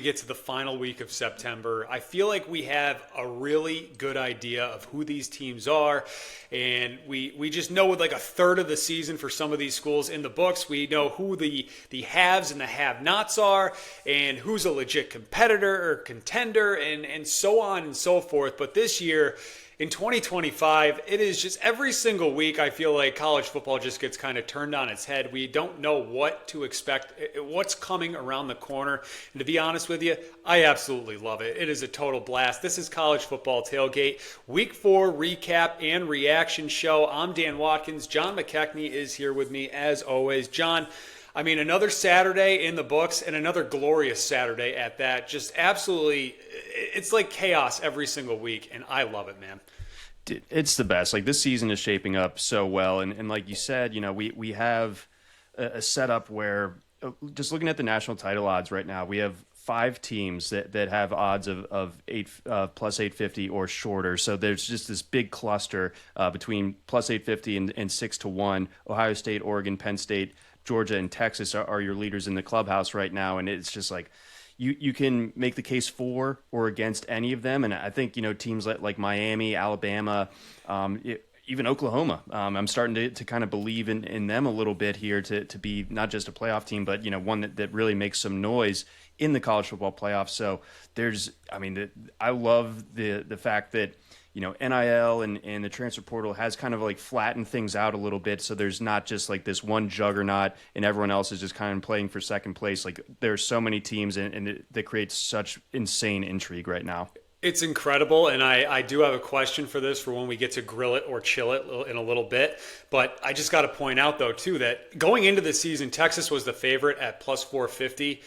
get to the final week of September, I feel like we have a really good idea of who these teams are. And we just know with like a third of the season for some of these schools in the books. We know who the haves and the have-nots are and who's a legit competitor or contender and so on and so forth. But this year, in 2025, it is just every single week, I feel like college football just gets kind of turned on its head. We don't know what to expect, what's coming around the corner. And to be honest with you, I absolutely love it. It is a total blast. This is College Football Tailgate, Week 4 recap and reaction show. I'm Dan Watkins. John McKechnie is here with me as always. John, I mean, another Saturday in the books and another glorious Saturday at that. Just absolutely, it's like chaos every single week, and I love it, man. It's the best. Like, this season is shaping up so well, and like you said, you know, we have a setup where, just looking at the national title odds right now, we have 5 teams that have odds of plus 850 or shorter. So there's just this big cluster between plus 850 and 6-1. Ohio State, Oregon, Penn State, Georgia, and Texas are your leaders in the clubhouse right now, and it's just like you can make the case for or against any of them. And I think, you know, teams like Miami, Alabama, even Oklahoma, I'm starting to kind of believe in them a little bit here to be not just a playoff team, but, you know, one that really makes some noise in the college football playoffs. So I love the fact that, you know, NIL and the transfer portal has kind of like flattened things out a little bit. So there's not just like this one juggernaut and everyone else is just kind of playing for second place. Like, there's so many teams and that creates such insane intrigue right now. It's incredible, and I do have a question for this for when we get to grill it or chill it in a little bit. But I just got to point out, though, too, that going into the season, Texas was the favorite at plus 450.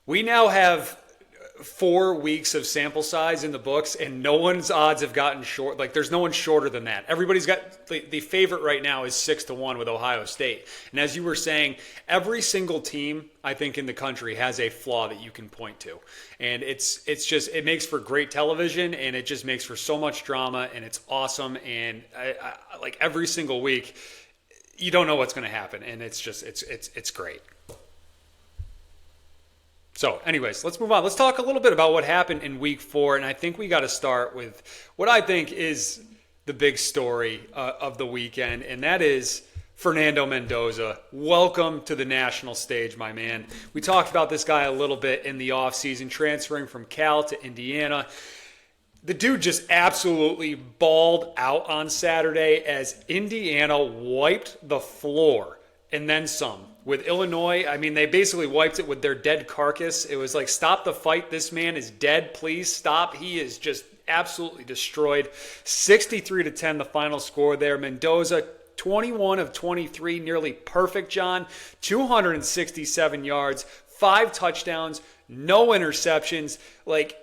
We now have 4 weeks of sample size in the books, and no one's odds have gotten short. Like, there's no one shorter than that. Everybody's got the favorite right now is 6-1 with Ohio State. And as you were saying, every single team, I think, in the country has a flaw that you can point to. And it's just, it makes for great television, and it just makes for so much drama, and it's awesome. And I like every single week, you don't know what's going to happen, and it's just, it's great. So anyways, let's move on. Let's talk a little bit about what happened in week 4. And I think we got to start with what I think is the big story of the weekend. And that is Fernando Mendoza. Welcome to the national stage, my man. We talked about this guy a little bit in the offseason, transferring from Cal to Indiana. The dude just absolutely balled out on Saturday as Indiana wiped the floor and then some. With Illinois, I mean, they basically wiped it with their dead carcass. It was like, stop the fight. This man is dead. Please stop. He is just absolutely destroyed. 63-10, the final score there. Mendoza, 21 of 23, nearly perfect, John. 267 yards, 5 touchdowns, no interceptions. Like,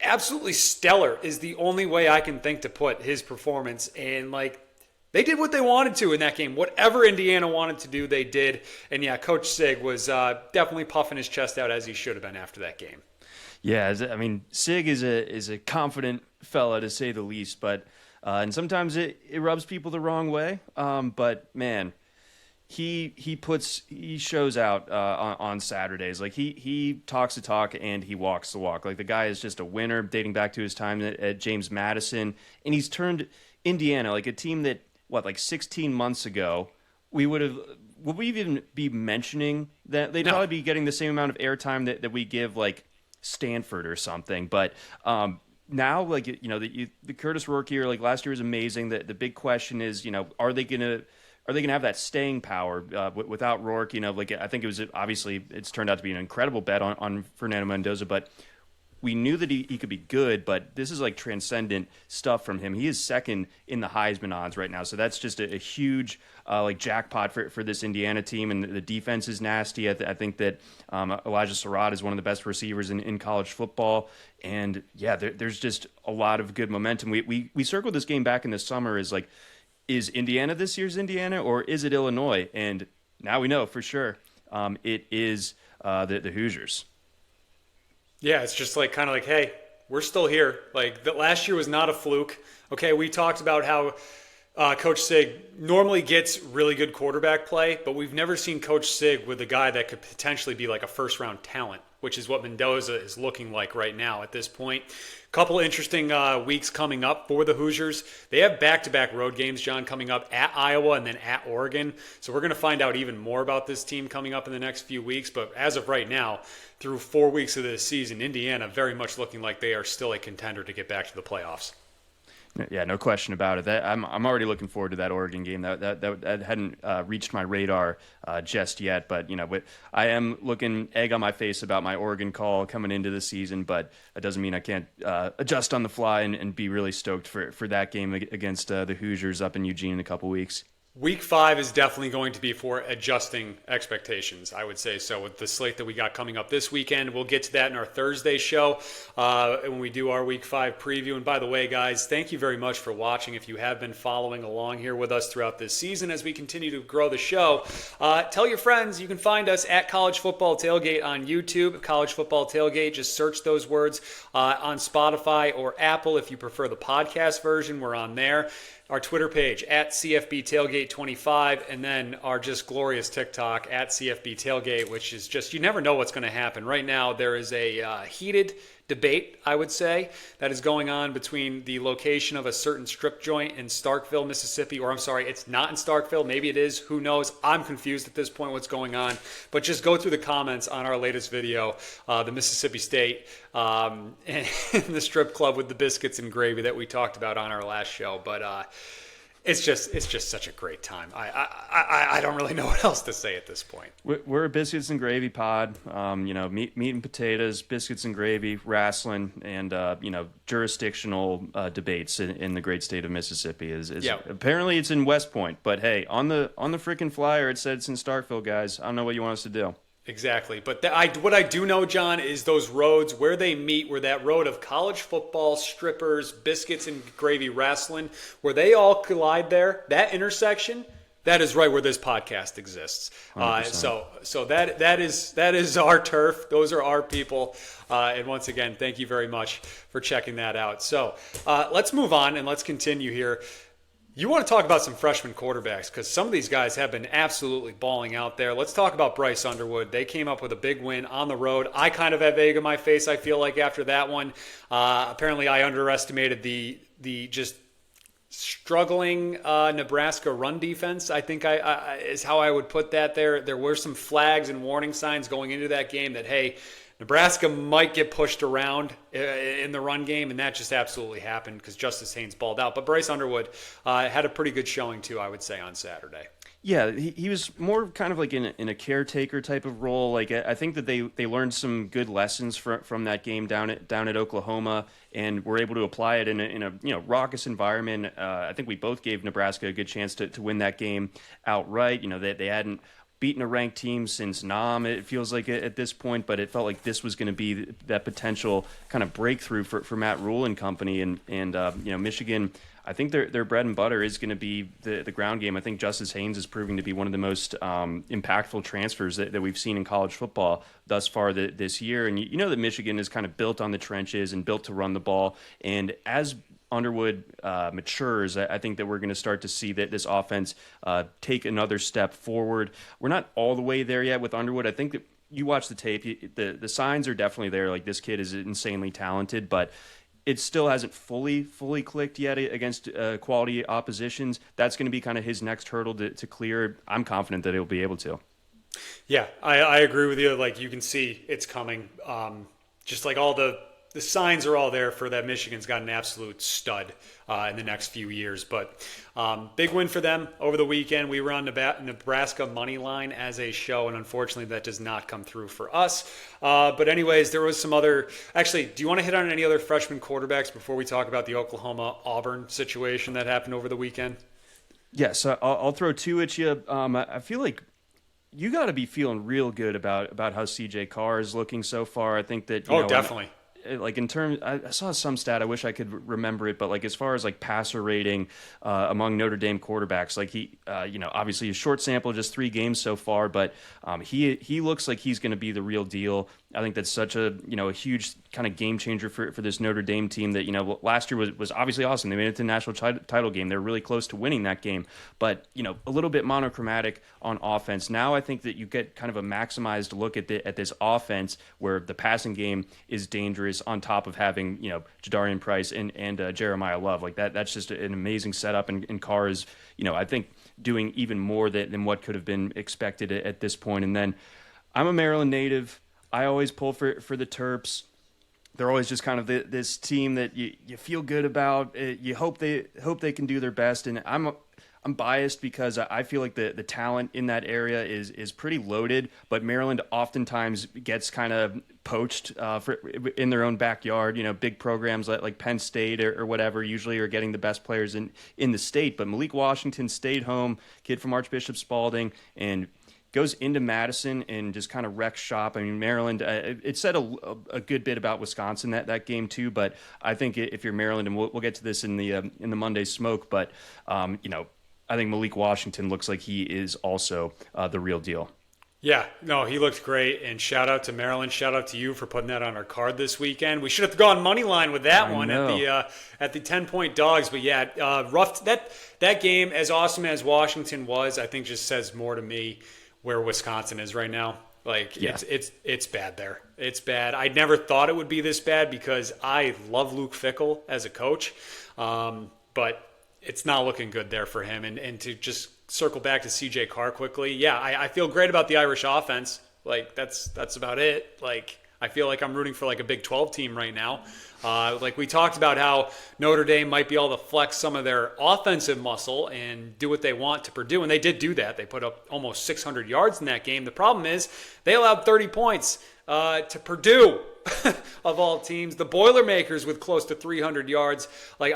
absolutely stellar is the only way I can think to put his performance. And, like, they did what they wanted to in that game. Whatever Indiana wanted to do, they did. And yeah, Coach Sig was definitely puffing his chest out as he should have been after that game. Yeah, I mean, Sig is a confident fella, to say the least, but and sometimes it rubs people the wrong way. But man, he shows out on Saturdays. Like, he talks the talk and he walks the walk. Like, the guy is just a winner, dating back to his time at James Madison, and he's turned Indiana, like a team that, like 16 months ago, would we even be mentioning that? They'd probably be getting the same amount of airtime that we give like Stanford or something. But now, like, you know, the Curtis Rourke year, like last year, was amazing. The big question is, you know, are they gonna have that staying power without Rourke? You know, like, I think it's turned out to be an incredible bet on Fernando Mendoza, but we knew that he could be good, but this is like transcendent stuff from him. He is second in the Heisman odds right now, so that's just a huge like jackpot for this Indiana team, and the defense is nasty. I think that Elijah Surratt is one of the best receivers in college football, and yeah, there's just a lot of good momentum. We circled this game back in the summer as like, is Indiana this year's Indiana, or is it Illinois? And now we know for sure it is the Hoosiers. Yeah, it's just like kind of like, hey, we're still here. Like, last year was not a fluke. Okay, we talked about how Coach Sig normally gets really good quarterback play, but we've never seen Coach Sig with a guy that could potentially be like a first-round talent which is what Mendoza is looking like right now at this point. Couple interesting weeks coming up for the Hoosiers. They have back-to-back road games, John, coming up at Iowa and then at Oregon. So we're going to find out even more about this team coming up in the next few weeks. But as of right now, through 4 weeks of this season, Indiana very much looking like they are still a contender to get back to the playoffs. Yeah, no question about it. I'm already looking forward to that Oregon game. That hadn't reached my radar just yet, but I am looking egg on my face about my Oregon call coming into the season. But that doesn't mean I can't adjust on the fly and be really stoked for that game against the Hoosiers up in Eugene in a couple weeks. Week 5 is definitely going to be for adjusting expectations, I would say. So with the slate that we got coming up this weekend, we'll get to that in our Thursday show when we do our Week 5 preview. And by the way, guys, thank you very much for watching. If you have been following along here with us throughout this season as we continue to grow the show, tell your friends. You can find us at College Football Tailgate on YouTube. College Football Tailgate, just search those words on Spotify or Apple. If you prefer the podcast version, we're on there. Our Twitter page at CFB Tailgate 25, and then our just glorious TikTok at CFB Tailgate, which is just, you never know what's going to happen. Right now, there is a heated debate, I would say, that is going on between the location of a certain strip joint in Starkville, Mississippi, or I'm sorry, it's not in Starkville. Maybe it is. Who knows? I'm confused at this point what's going on. But just go through the comments on our latest video, the Mississippi State and the strip club with the biscuits and gravy that we talked about on our last show. But it's just such a great time. I don't really know what else to say at this point. We're a biscuits and gravy pod. Meat and potatoes, biscuits and gravy, wrestling, and jurisdictional debates in the great state of Mississippi. Apparently it's in West Point, but hey, on the freaking flyer it said it's in Starkville, guys. I don't know what you want us to do. Exactly. But what I do know, John, is those roads where they meet, where that road of college football, strippers, biscuits and gravy, wrestling, where they all collide there, that intersection, that is right where this podcast exists. So that is our turf. Those are our people. And once again, thank you very much for checking that out. So let's move on and let's continue here. You want to talk about some freshman quarterbacks because some of these guys have been absolutely balling out there. Let's talk about Bryce Underwood. They came up with a big win on the road. I kind of have egg in my face, I feel like, after that one. Apparently, I underestimated the just struggling Nebraska run defense. I think I is how I would put that there. There were some flags and warning signs going into that game that, hey, Nebraska might get pushed around in the run game, and that just absolutely happened because Justice Haynes balled out. But Bryce Underwood had a pretty good showing, too, I would say, on Saturday. Yeah, he was more kind of like in a caretaker type of role. Like I think that they learned some good lessons from that game down at Oklahoma, and were able to apply it in a raucous environment. I think we both gave Nebraska a good chance to win that game outright. They hadn't beaten a ranked team since Nam, it feels like at this point, but it felt like this was going to be that potential kind of breakthrough for Matt Rule and company, and Michigan. I think their bread and butter is going to be the ground game. I think Justice Haynes is proving to be one of the most impactful transfers that we've seen in college football thus far this year. And you know that Michigan is kind of built on the trenches and built to run the ball. And as Underwood matures, I think that we're going to start to see that this offense take another step forward. We're not all the way there yet with Underwood. I think that you watch the tape, the signs are definitely there. Like, this kid is insanely talented, but it still hasn't fully clicked yet against quality oppositions. That's going to be kind of his next hurdle to clear. I'm confident that he'll be able to. Yeah, I agree with you. Like, you can see it's coming. Just like all the signs are all there for that. Michigan's got an absolute stud in the next few years. But big win for them over the weekend. We were on Nebraska money line as a show, and unfortunately that does not come through for us. But anyways, there was some other. Actually, do you want to hit on any other freshman quarterbacks before we talk about the Oklahoma-Auburn situation that happened over the weekend? Yes, I'll throw two at you. I feel like you got to be feeling real good about how CJ Carr is looking so far. I think that definitely. Like, in terms, I saw some stat, I wish I could remember it, but like as far as like passer rating among Notre Dame quarterbacks, like he, obviously a short sample, just 3 games so far, but he looks like he's going to be the real deal. I think that's such a a huge kind of game changer for this Notre Dame team that last year was obviously awesome. They made it to the national title game. They're really close to winning that game, but a little bit monochromatic on offense. Now I think that you get kind of a maximized look at this offense where the passing game is dangerous on top of having Jadarian Price and Jeremiah Love. Like that's just an amazing setup, and Carr is I think doing even more than what could have been expected at this point. And then I'm a Maryland native. I always pull for the Terps. They're always just kind of this team that you feel good about. You hope they can do their best. And I'm biased because I feel like the talent in that area is pretty loaded, but Maryland oftentimes gets kind of poached in their own backyard. Big programs like Penn State or whatever usually are getting the best players in the state. But Malik Washington stayed home, kid from Archbishop Spalding, and goes into Madison and just kind of wrecks shop. I mean, Maryland, it said a good bit about Wisconsin that game too, but I think if you're Maryland, and we'll get to this in the Monday smoke, but I think Malik Washington looks like he is also the real deal. Yeah, no, he looked great, and shout out to Maryland. Shout out to you for putting that on our card this weekend. We should have gone money line with that one at the 10-point dogs. But yeah, rough. That game, as awesome as Washington was, I think just says more to me where Wisconsin is right now. Like it's bad there. It's bad. I never thought it would be this bad because I love Luke Fickell as a coach, but it's not looking good there for him. And to just circle back to CJ Carr quickly, yeah, I feel great about the Irish offense. Like that's about it. Like I feel like I'm rooting for like a Big 12 team right now. Like we talked about how Notre Dame might be able to flex some of their offensive muscle and do what they want to Purdue, and they did do that. They put up almost 600 yards in that game. The problem is they allowed 30 points to Purdue, of all teams. The Boilermakers with close to 300 yards. Like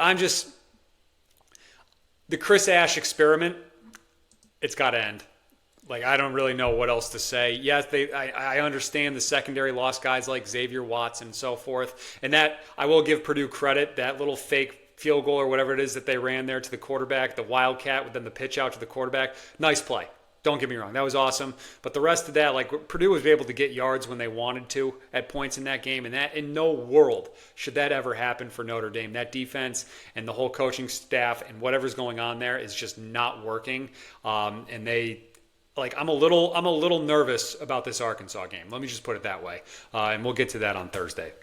the Chris Ash experiment, it's got to end. Like, I don't really know what else to say. Yes, I understand the secondary lost guys like Xavier Watts and so forth. And that, I will give Purdue credit, that little fake field goal or whatever it is that they ran there to the quarterback, the Wildcat with then the pitch out to the quarterback. Nice play. Don't get me wrong. That was awesome. But the rest of that, like Purdue was able to get yards when they wanted to at points in that game. And that, in no world should that ever happen for Notre Dame. That defense and the whole coaching staff and whatever's going on there is just not working. And they... Like I'm a little nervous about this Arkansas game. Let me just put it that way, and we'll get to that on Thursday.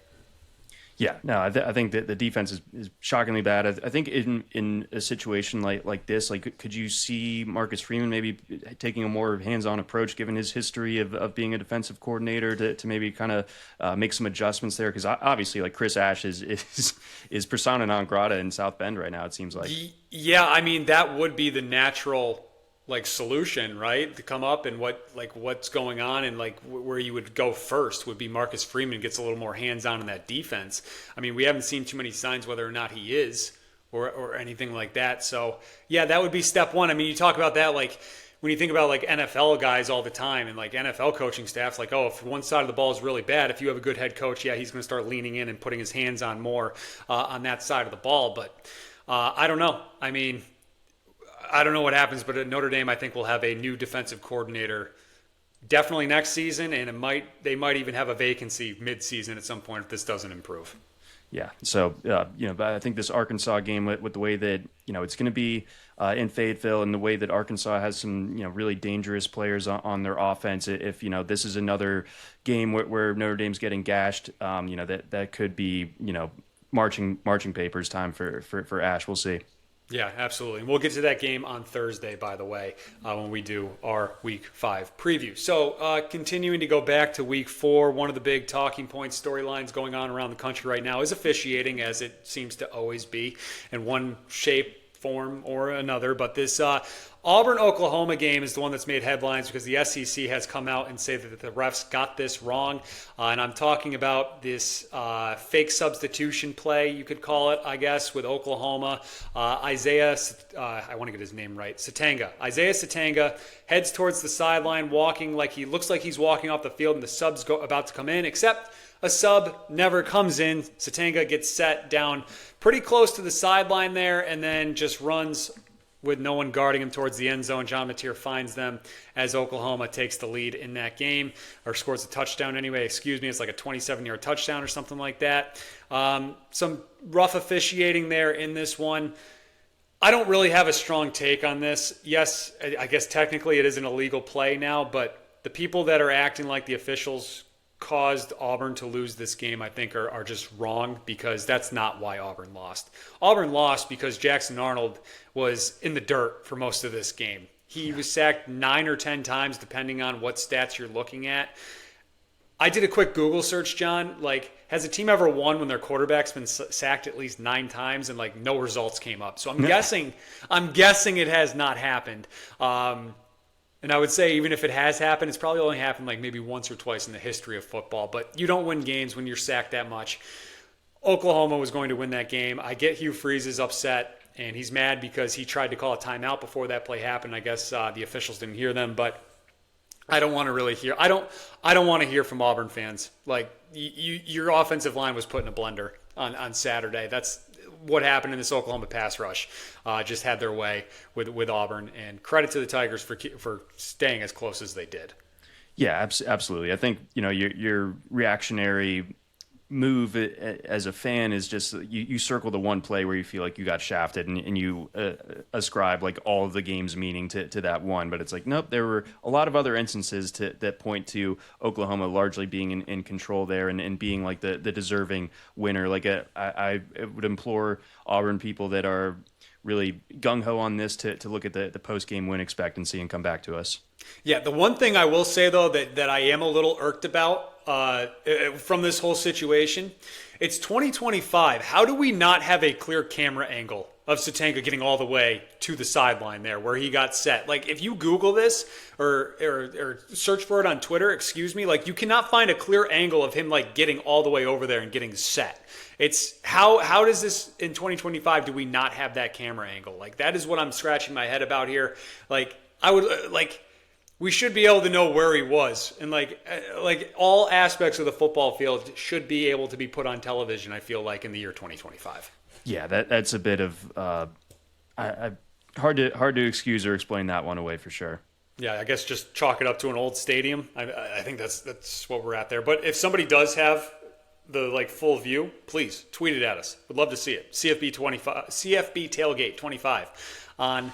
Yeah, no, I think that the defense is shockingly bad. I think in a situation like this, like could you see Marcus Freeman maybe taking a more hands-on approach, given his history of being a defensive coordinator, to maybe kind of make some adjustments there? Because obviously, like Chris Ash is persona non grata in South Bend right now. It seems like. Yeah, I mean that would be the natural solution, right, to come up, and what's going on, and where you would go first would be Marcus Freeman gets a little more hands-on in that defense. I mean, we haven't seen too many signs whether or not he is or anything like that. So yeah, that would be step one. I mean, you talk about that when you think about NFL guys all the time and NFL coaching staffs, if one side of the ball is really bad, if you have a good head coach, yeah, he's going to start leaning in and putting his hands on more on that side of the ball. But I don't know. I mean, I don't know what happens, but at Notre Dame, I think we'll have a new defensive coordinator definitely next season, and they might even have a vacancy mid-season at some point if this doesn't improve. Yeah. So, but I think this Arkansas game with the way that, it's going to be in Fayetteville, and the way that Arkansas has some, really dangerous players on their offense. If, this is another game where Notre Dame's getting gashed, that could be, marching papers time for Ash. We'll see. Yeah, absolutely. And we'll get to that game on Thursday, by the way, when we do our Week 5 preview. So continuing to go back to Week 4, one of the big talking points, storylines going on around the country right now is officiating, as it seems to always be, in one shape, form, or another. But this Auburn-Oklahoma game is the one that's made headlines because the SEC has come out and said that the refs got this wrong. And I'm talking about this fake substitution play, you could call it, I guess, with Oklahoma. Isaiah Satanga heads towards the sideline, walking like he looks like he's walking off the field, and the sub's about to come in, except a sub never comes in. Satanga gets set down pretty close to the sideline there and then just runs with no one guarding him towards the end zone. John Mateer finds them as Oklahoma takes the lead in that game, or scores a touchdown anyway. Excuse me, it's like a 27-yard touchdown or something like that. Some rough officiating there in this one. I don't really have a strong take on this. Yes, I guess technically it is an illegal play now, but the people that are acting like the officials caused Auburn to lose this game, I think, are just wrong, because that's not why Auburn lost. Auburn lost because Jackson Arnold was in the dirt for most of this game. He was sacked 9 or 10 times, depending on what stats you're looking at. I did a quick Google search, John. Like, has a team ever won when their quarterback's been sacked at least 9 times and like no results came up? So I'm guessing it has not happened. And I would say even if it has happened, it's probably only happened like maybe once or twice in the history of football. But you don't win games when you're sacked that much. Oklahoma was going to win that game. I get Hugh Freeze is upset, and he's mad because he tried to call a timeout before that play happened. I guess the officials didn't hear them, but I don't want to really hear. I don't want to hear from Auburn fans. Like, your offensive line was put in a blender on Saturday. That's what happened in this Oklahoma pass rush. Just had their way with Auburn, and credit to the Tigers for staying as close as they did. Yeah, absolutely. I think, your reactionary move as a fan is just you circle the one play where you feel like you got shafted, and you ascribe like all of the game's meaning to that one. But it's like, nope, there were a lot of other instances that point to Oklahoma largely being in control there, and being like the deserving winner. Like, I would implore Auburn people that are really gung-ho on this to look at the post-game win expectancy and come back to us. Yeah, the one thing I will say, though, that I am a little irked about from this whole situation, it's 2025. How do we not have a clear camera angle of Satanka getting all the way to the sideline there where he got set? Like, if you Google this or search for it on Twitter, like, you cannot find a clear angle of him like getting all the way over there and getting set. It's how does this in 2025 do we not have that camera angle? Like, that is what I'm scratching my head about here. Like, I would we should be able to know where he was, and like all aspects of the football field should be able to be put on television, I feel like, in the year 2025. Yeah, that's a bit of hard to excuse or explain that one away for sure. Yeah, I guess just chalk it up to an old stadium. I think that's what we're at there. But if somebody does have the full view, please tweet it at us. We'd love to see it. CFB Tailgate 25 on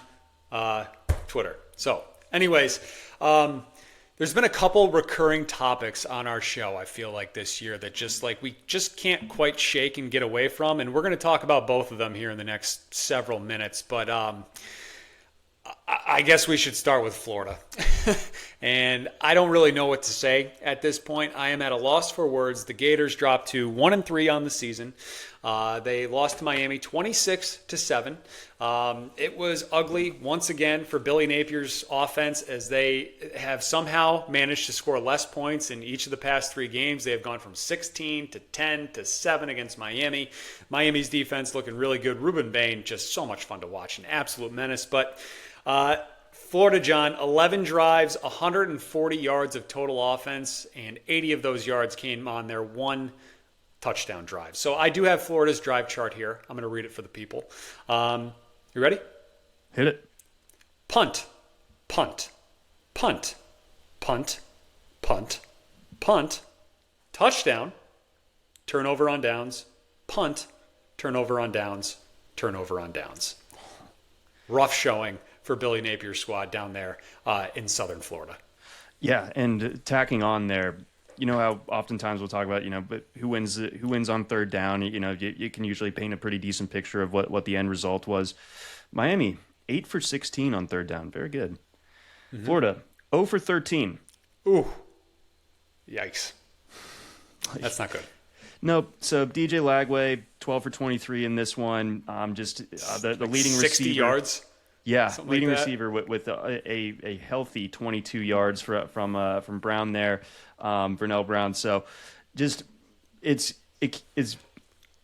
Twitter. So, anyways, there's been a couple recurring topics on our show, I feel like, this year that just we just can't quite shake and get away from, and we're going to talk about both of them here in the next several minutes. But I guess we should start with Florida. And I don't really know what to say at this point. I am at a loss for words. The Gators dropped to 1-3 on the season. They lost to Miami 26-7. It was ugly once again for Billy Napier's offense, as they have somehow managed to score less points in each of the past 3 games. They have gone from 16 to 10 to 7 against Miami. Miami's defense looking really good. Ruben Bain, just so much fun to watch, an absolute menace. But Florida, John, 11 drives, 140 yards of total offense, and 80 of those yards came on their one touchdown drive. So I do have Florida's drive chart here. I'm going to read it for the people. You ready? Hit it. Punt, punt, punt, punt, punt, punt, touchdown, turnover on downs, punt, turnover on downs, turnover on downs. Rough showing for Billy Napier's squad down there in southern Florida. Yeah, and tacking on there, you know how oftentimes we'll talk about, but who wins on third down. You can usually paint a pretty decent picture of what the end result was. Miami, 8 for 16 on third down. Very good. Mm-hmm. Florida, 0 for 13. Ooh. Yikes. That's not good. Nope. So DJ Lagway, 12 for 23 in this one. The leading 60 receiver. yards? Yeah, something leading like that. receiver with a healthy 22 yards from Brown there, Vernell Brown. So, just it's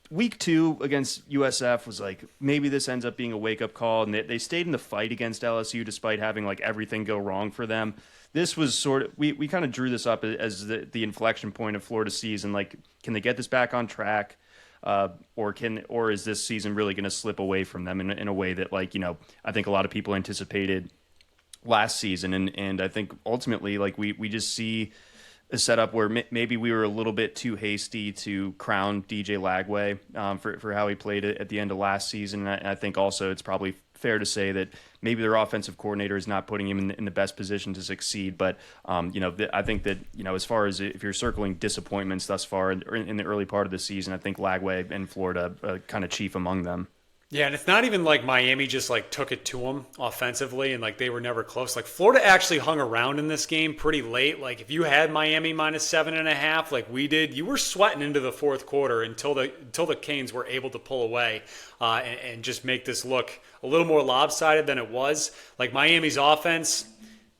week 2 against USF was like, maybe this ends up being a wake up call, and they stayed in the fight against LSU despite having like everything go wrong for them. This was sort of we kind of drew this up as the inflection point of Florida's season. Like, can they get this back on track? or is this season really going to slip away from them in a way that, like, I think a lot of people anticipated last season, and I think ultimately, like, we just see a setup where maybe we were a little bit too hasty to crown DJ Lagway for how he played at the end of last season. And I think also it's probably fair to say that maybe their offensive coordinator is not putting him in the best position to succeed. But I think that as far as if you're circling disappointments thus far in the early part of the season, I think Lagway and Florida kind of chief among them. Yeah, and it's not even like Miami just like took it to them offensively and like they were never close. Like Florida actually hung around in this game pretty late. Like if you had Miami -7.5, like we did, you were sweating into the fourth quarter until the Canes were able to pull away and just make this look a little more lopsided than it was. Like Miami's offense,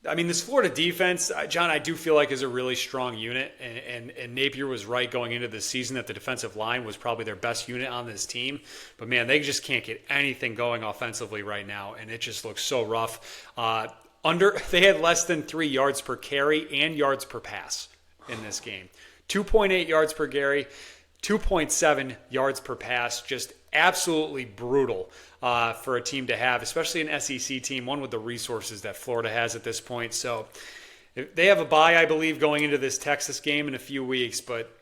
I mean, this Florida defense, John, I do feel like is a really strong unit, and Napier was right going into the season that the defensive line was probably their best unit on this team. But, man, they just can't get anything going offensively right now, and it just looks so rough. They had less than 3 yards per carry and yards per pass in this game. 2.8 yards per carry, 2.7 yards per pass, just absolutely brutal for a team to have, especially an SEC team, one with the resources that Florida has at this point. So they have a bye, I believe, going into this Texas game in a few weeks. But,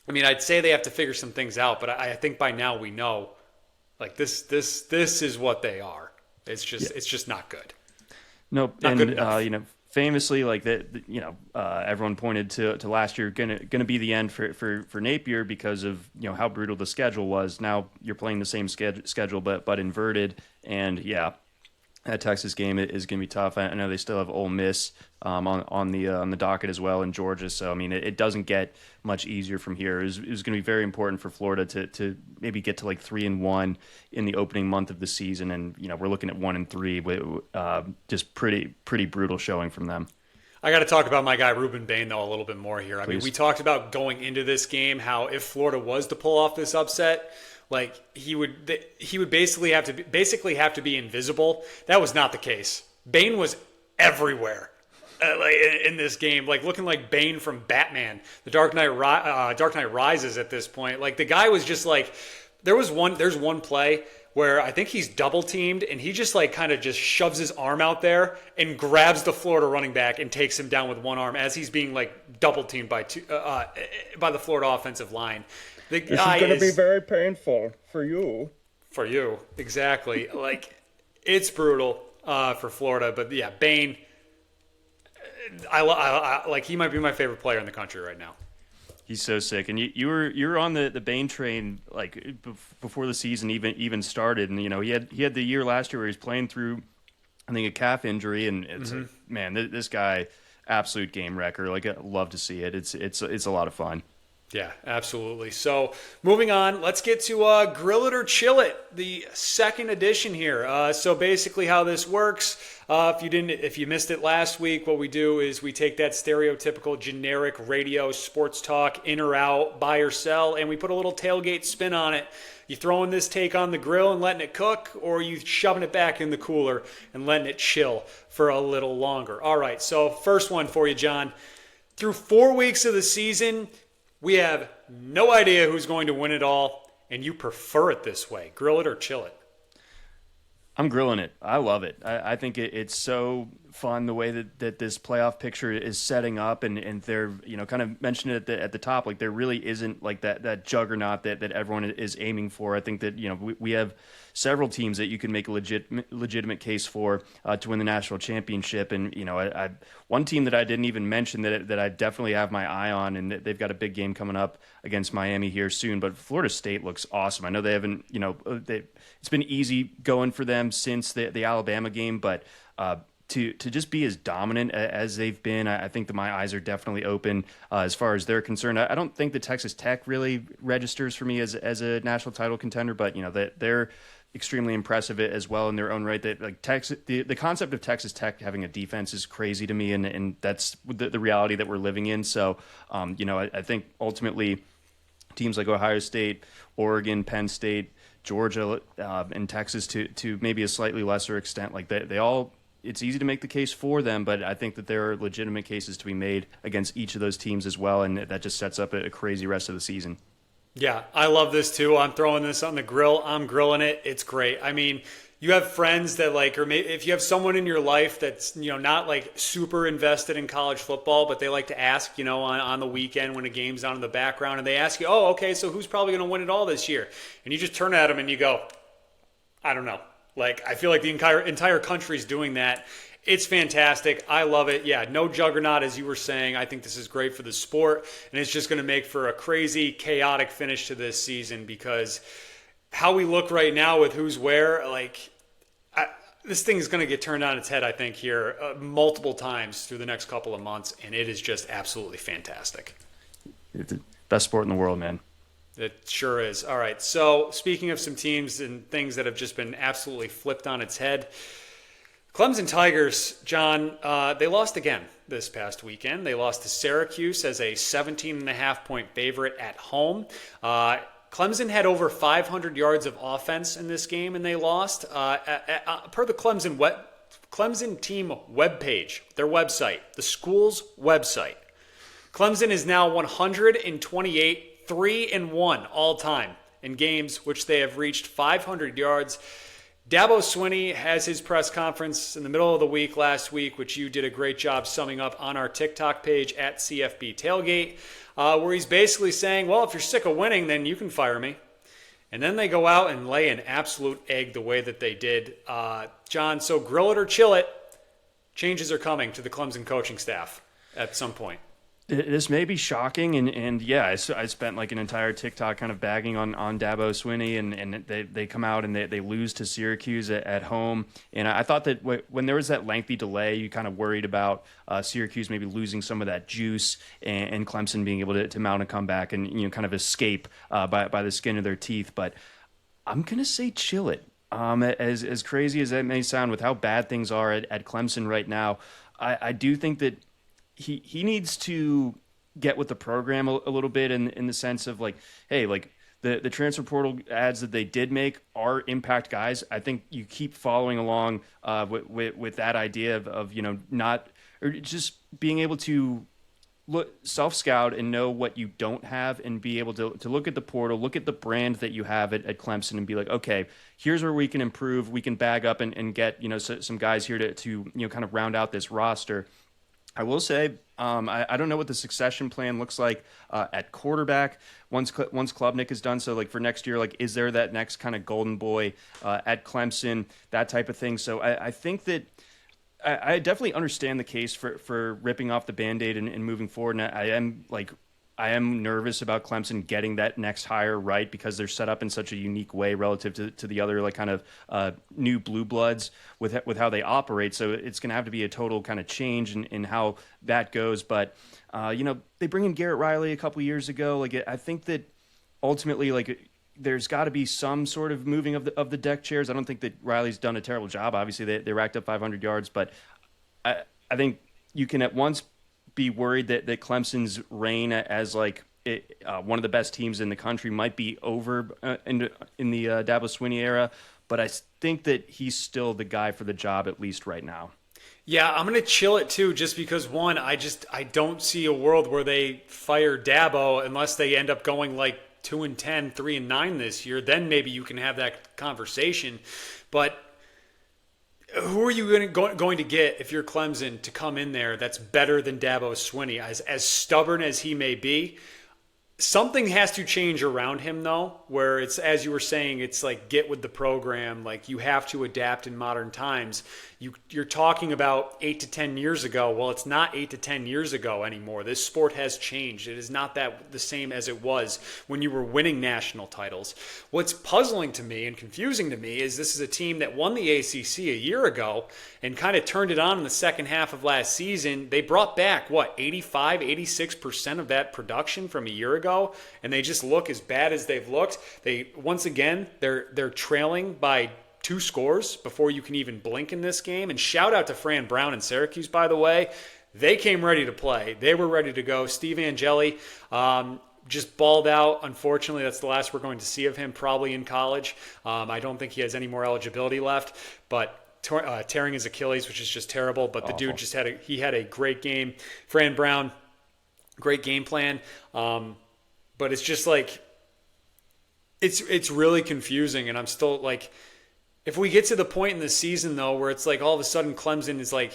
I mean, I'd say they have to figure some things out. But I think by now we know, like, this is what they are. It's just not good. Nope. Not good enough. Famously, like everyone pointed to last year gonna be the end for Napier because of how brutal the schedule was. Now you're playing the same schedule but inverted, and that Texas game is gonna be tough. I know they still have Ole Miss on the docket as well in Georgia. So I mean it doesn't get much easier from here. It was gonna be very important for Florida to maybe get to like 3-1 in the opening month of the season, and we're looking at 1-3 with just pretty brutal showing from them. I got to talk about my guy Ruben Bain though a little bit more here. I mean, Please. we talked about going into this game how if Florida was to pull off this upset, like he would basically have to be invisible. That was not the case. Bain was everywhere. Like in this game, like looking like Bane from Batman, the Dark Knight Rises at this point. Like the guy was just like, there's one play where I think he's double teamed and he just like kind of just shoves his arm out there and grabs the Florida running back and takes him down with one arm as he's being like double teamed by the Florida offensive line. The guy this is going to be very painful for you. For you, exactly. Like it's brutal for Florida, but yeah, Bane. I like he might be my favorite player in the country right now. He's so sick, and you were on the Bane train like before the season even started, and he had the year last year where he was playing through I think a calf injury, and it's like, man, this guy absolute game wrecker. Like I love to see it. It's a lot of fun. Yeah, absolutely. So moving on, let's get to Grill It or Chill It, the second edition here. So basically how this works, if you missed it last week, what we do is we take that stereotypical generic radio sports talk, in or out, buy or sell, and we put a little tailgate spin on it. You throwing this take on the grill and letting it cook, or you shoving it back in the cooler and letting it chill for a little longer. All right, so first one for you, John. Through 4 weeks of the season, we have no idea who's going to win it all, and you prefer it this way. Grill it or chill it? I'm grilling it. I love it. I think it's so fun the way that this playoff picture is setting up, and they're kind of mentioned it at the top. Like there really isn't like that juggernaut that everyone is aiming for. I think that we have several teams that you can make a legitimate case for to win the national championship. And one team that I didn't even mention that I definitely have my eye on, and they've got a big game coming up against Miami here soon. But Florida State looks awesome. I know they haven't it's been easy going for them since the Alabama game, but to just be as dominant as they've been, I think that my eyes are definitely open as far as they're concerned. I don't think that Texas Tech really registers for me as a national title contender, but they're extremely impressive as well in their own right. That like Texas, the concept of Texas Tech having a defense is crazy to me, and that's the reality that we're living in. So I think ultimately teams like Ohio State, Oregon, Penn State, Georgia, and Texas to maybe a slightly lesser extent, like they all. It's easy to make the case for them, but I think that there are legitimate cases to be made against each of those teams as well, and that just sets up a crazy rest of the season. Yeah, I love this too. I'm throwing this on the grill. I'm grilling it. It's great. I mean, you have friends that like, or maybe if you have someone in your life that's, not like super invested in college football, but they like to ask, on the weekend when a game's on in the background and they ask you, oh, okay, so who's probably going to win it all this year? And you just turn at them and you go, I don't know. Like, I feel like the entire country's doing that. It's fantastic. I love it. Yeah, no juggernaut, as you were saying. I think this is great for the sport, and it's just going to make for a crazy, chaotic finish to this season because how we look right now with who's where, like, this thing is going to get turned on its head, I think, here multiple times through the next couple of months, and it is just absolutely fantastic. It's the best sport in the world, man. It sure is. All right, so speaking of some teams and things that have just been absolutely flipped on its head, Clemson Tigers, John, they lost again this past weekend. They lost to Syracuse as a 17.5-point favorite at home. Clemson had over 500 yards of offense in this game, and they lost. Per the Clemson team webpage, their website, the school's website, Clemson is now 128, 3-1 all time in games which they have reached 500 yards. Dabo Swinney has his press conference in the middle of the week last week, which you did a great job summing up on our TikTok page at CFB Tailgate, where he's basically saying, well, if you're sick of winning, then you can fire me. And then they go out and lay an absolute egg the way that they did. John, so grill it or chill it, changes are coming to the Clemson coaching staff at some point. This may be shocking, and yeah, I spent like an entire TikTok kind of bagging on Dabo Swinney, and they come out and they lose to Syracuse at home. And I thought that when there was that lengthy delay, you kind of worried about Syracuse maybe losing some of that juice and Clemson being able to mount a comeback and kind of escape by the skin of their teeth. But I'm going to say chill it. As crazy as that may sound with how bad things are at Clemson right now, I do think that he needs to get with the program a little bit in the sense of like, hey, like the transfer portal ads that they did make are impact guys. I think you keep following along with that idea of not, or just being able to look self-scout and know what you don't have and be able to look at the portal, look at the brand that you have at Clemson and be like, okay, here's where we can improve. We can bag up and get, some guys here to kind of round out this roster. I will say, I don't know what the succession plan looks like at quarterback once Klubnik is done. So, like for next year, like is there that next kind of golden boy at Clemson, that type of thing. So I think that I definitely understand the case for ripping off the Band-Aid and moving forward. And I am nervous about Clemson getting that next hire right because they're set up in such a unique way relative to the other like kind of new blue bloods with how they operate. So it's going to have to be a total kind of change in how that goes. But they bring in Garrett Riley a couple years ago. Like I think that ultimately there's got to be some sort of moving of the deck chairs. I don't think that Riley's done a terrible job. Obviously they racked up 500 yards, but I think you can at once be worried that Clemson's reign as one of the best teams in the country might be over in the Dabo Swinney era, but I think that he's still the guy for the job at least right now. Yeah, I'm going to chill it too, just because one, I don't see a world where they fire Dabo unless they end up going like 2-10, 3-9 this year. Then maybe you can have that conversation, but who are you going to get if you're Clemson to come in there that's better than Dabo Swinney? As stubborn as he may be, something has to change around him, though, where it's, as you were saying, it's like get with the program. Like you have to adapt in modern times. You're talking about 8 to 10 years ago. Well, it's not 8 to 10 years ago anymore. This sport has changed. It is not that the same as it was when you were winning national titles. What's puzzling to me and confusing to me is this is a team that won the ACC a year ago and kind of turned it on in the second half of last season. They brought back, 85, 86% of that production from a year ago, and they just look as bad as they've looked. Once again, they're trailing by 2 scores before you can even blink in this game. And shout out to Fran Brown and Syracuse, by the way. They came ready to play. They were ready to go. Steve Angeli just balled out. Unfortunately, that's the last we're going to see of him probably in college. I don't think he has any more eligibility left, but tearing his Achilles, which is just terrible. But the dude just had a great game. Fran Brown, great game plan. But it's just like, It's really confusing, and I'm still like, if we get to the point in the season though where it's like all of a sudden Clemson is like,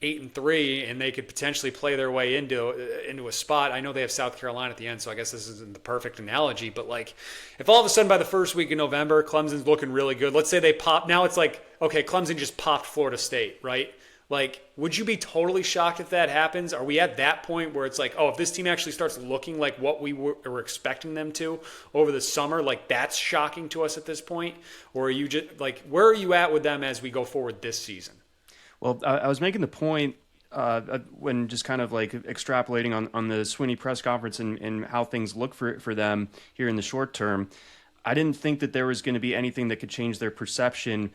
8-3, and they could potentially play their way into a spot. I know they have South Carolina at the end, so I guess this isn't the perfect analogy, but like, if all of a sudden by the first week in November, Clemson's looking really good. Let's say they pop. Now it's like, okay, Clemson just popped Florida State, right? Like, would you be totally shocked if that happens? Are we at that point where it's like, oh, if this team actually starts looking like what we were expecting them to over the summer, like that's shocking to us at this point? Or are you just like, where are you at with them as we go forward this season? Well, I was making the point when just kind of like extrapolating on the Swinney press conference and how things look for them here in the short term. I didn't think that there was going to be anything that could change their perception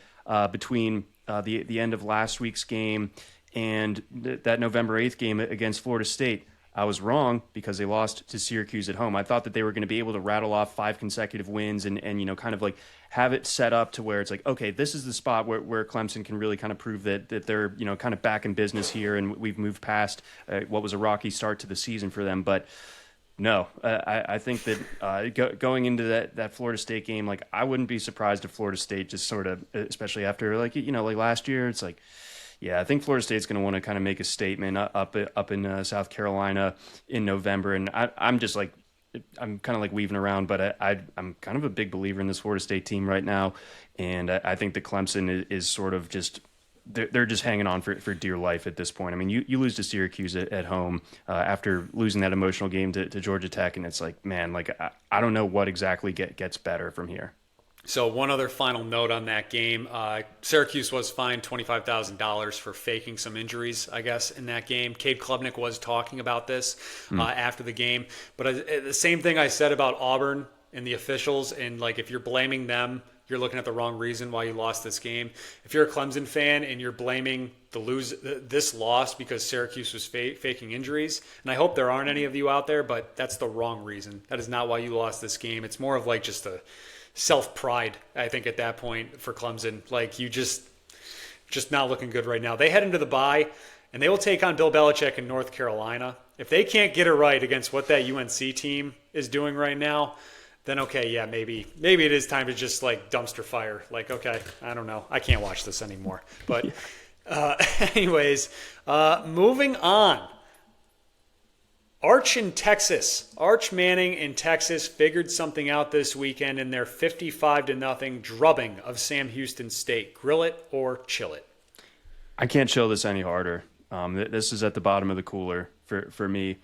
between the end of last week's game and that November 8th game against Florida State. I was wrong because they lost to Syracuse at home. I thought that they were going to be able to rattle off 5 consecutive wins and kind of like have it set up to where it's like, okay, this is the spot where Clemson can really kind of prove that they're, kind of back in business here, and we've moved past what was a rocky start to the season for them. But no, I think that going into that Florida State game, like I wouldn't be surprised if Florida State just sort of, especially after like last year, it's like, yeah, I think Florida State's going to want to kind of make a statement up in South Carolina in November, and I'm just like, I'm kind of like weaving around, but I'm kind of a big believer in this Florida State team right now, and I think that Clemson is sort of just they're just hanging on for dear life at this point. I mean, you lose to Syracuse at home after losing that emotional game to Georgia Tech, and it's like, man, like I don't know what exactly gets better from here. So one other final note on that game. Syracuse was fined $25,000 for faking some injuries, I guess, in that game. Cade Klubnik was talking about this after the game. But the same thing I said about Auburn and the officials, and like if you're blaming them, you're looking at the wrong reason why you lost this game. If you're a Clemson fan and you're blaming this loss because Syracuse was faking injuries, and I hope there aren't any of you out there, but that's the wrong reason. That is not why you lost this game. It's more of like just a self-pride, I think, at that point for Clemson. Like, you just not looking good right now. They head into the bye, and they will take on Bill Belichick in North Carolina. If they can't get it right against what that UNC team is doing right now, then okay, yeah, maybe it is time to just like dumpster fire. Like, okay, I don't know. I can't watch this anymore. But anyways, moving on. Arch Manning in Texas figured something out this weekend in their 55-0 drubbing of Sam Houston State. Grill it or chill it? I can't chill this any harder. This is at the bottom of the cooler for me.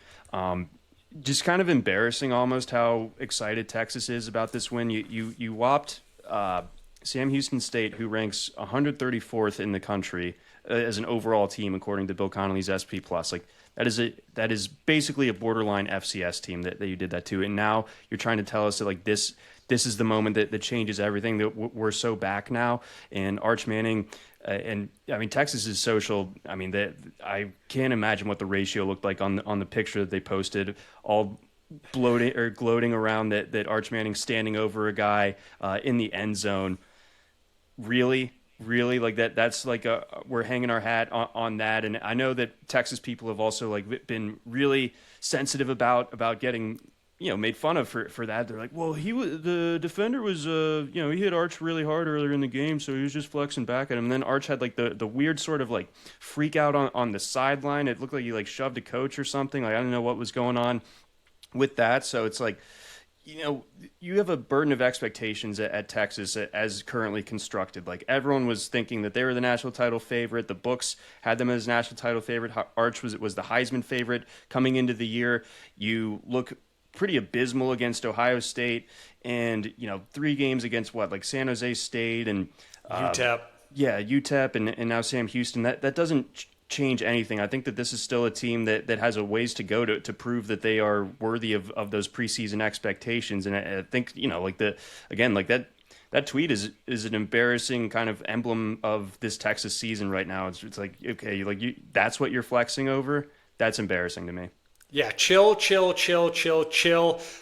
Just kind of embarrassing almost how excited Texas is about this win. You whopped Sam Houston State, who ranks 134th in the country as an overall team according to Bill Connolly's SP+. Like, that is basically a borderline FCS team that you did that to, and now you're trying to tell us that like this is the moment that changes everything. That we're so back now, and Arch Manning, and I mean Texas is social. I mean I can't imagine what the ratio looked like on the picture that they posted, all bloating or gloating around that Arch Manning standing over a guy in the end zone. Really, like that's like we're hanging our hat on that. And I know that Texas people have also like been really sensitive about getting made fun of for that. They're like, well, the defender was he hit Arch really hard earlier in the game, so he was just flexing back at him. And then Arch had like the weird sort of like freak out on the sideline. It looked like he like shoved a coach or something. Like I don't know what was going on with that. So it's like, you have a burden of expectations at Texas as currently constructed. Like everyone was thinking that they were the national title favorite. The books had them as national title favorite. Arch was the Heisman favorite coming into the year. You look pretty abysmal against Ohio State, and 3 games against like San Jose State and UTEP. Yeah, UTEP and now Sam Houston. That doesn't change anything. I think that this is still a team that has a ways to go to prove that they are worthy of those preseason expectations. And I think that tweet is an embarrassing kind of emblem of this Texas season right now. It's like, okay, that's what you're flexing over. That's embarrassing to me. Yeah, chill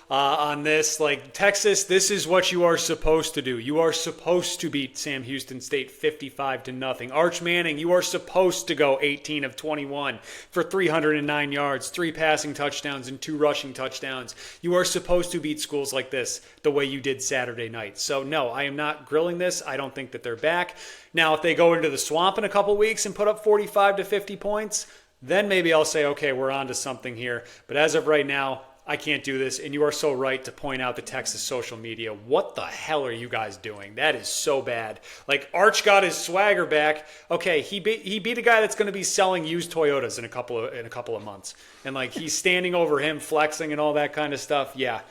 on this. Like, Texas, this is what you are supposed to do. You are supposed to beat Sam Houston State 55-0. Arch Manning, you are supposed to go 18 of 21 for 309 yards, 3 passing touchdowns, and 2 rushing touchdowns. You are supposed to beat schools like this the way you did Saturday night. So, no, I am not grilling this. I don't think that they're back. Now, if they go into the swamp in a couple weeks and put up 45 to 50 points, then maybe I'll say, okay, we're on to something here. But as of right now, I can't do this. And you are so right to point out the Texas social media. What the hell are you guys doing? That is so bad. Like, Arch got his swagger back. Okay, he beat a guy that's going to be selling used Toyotas in a couple of months. And, like, he's standing over him, flexing and all that kind of stuff. Yeah.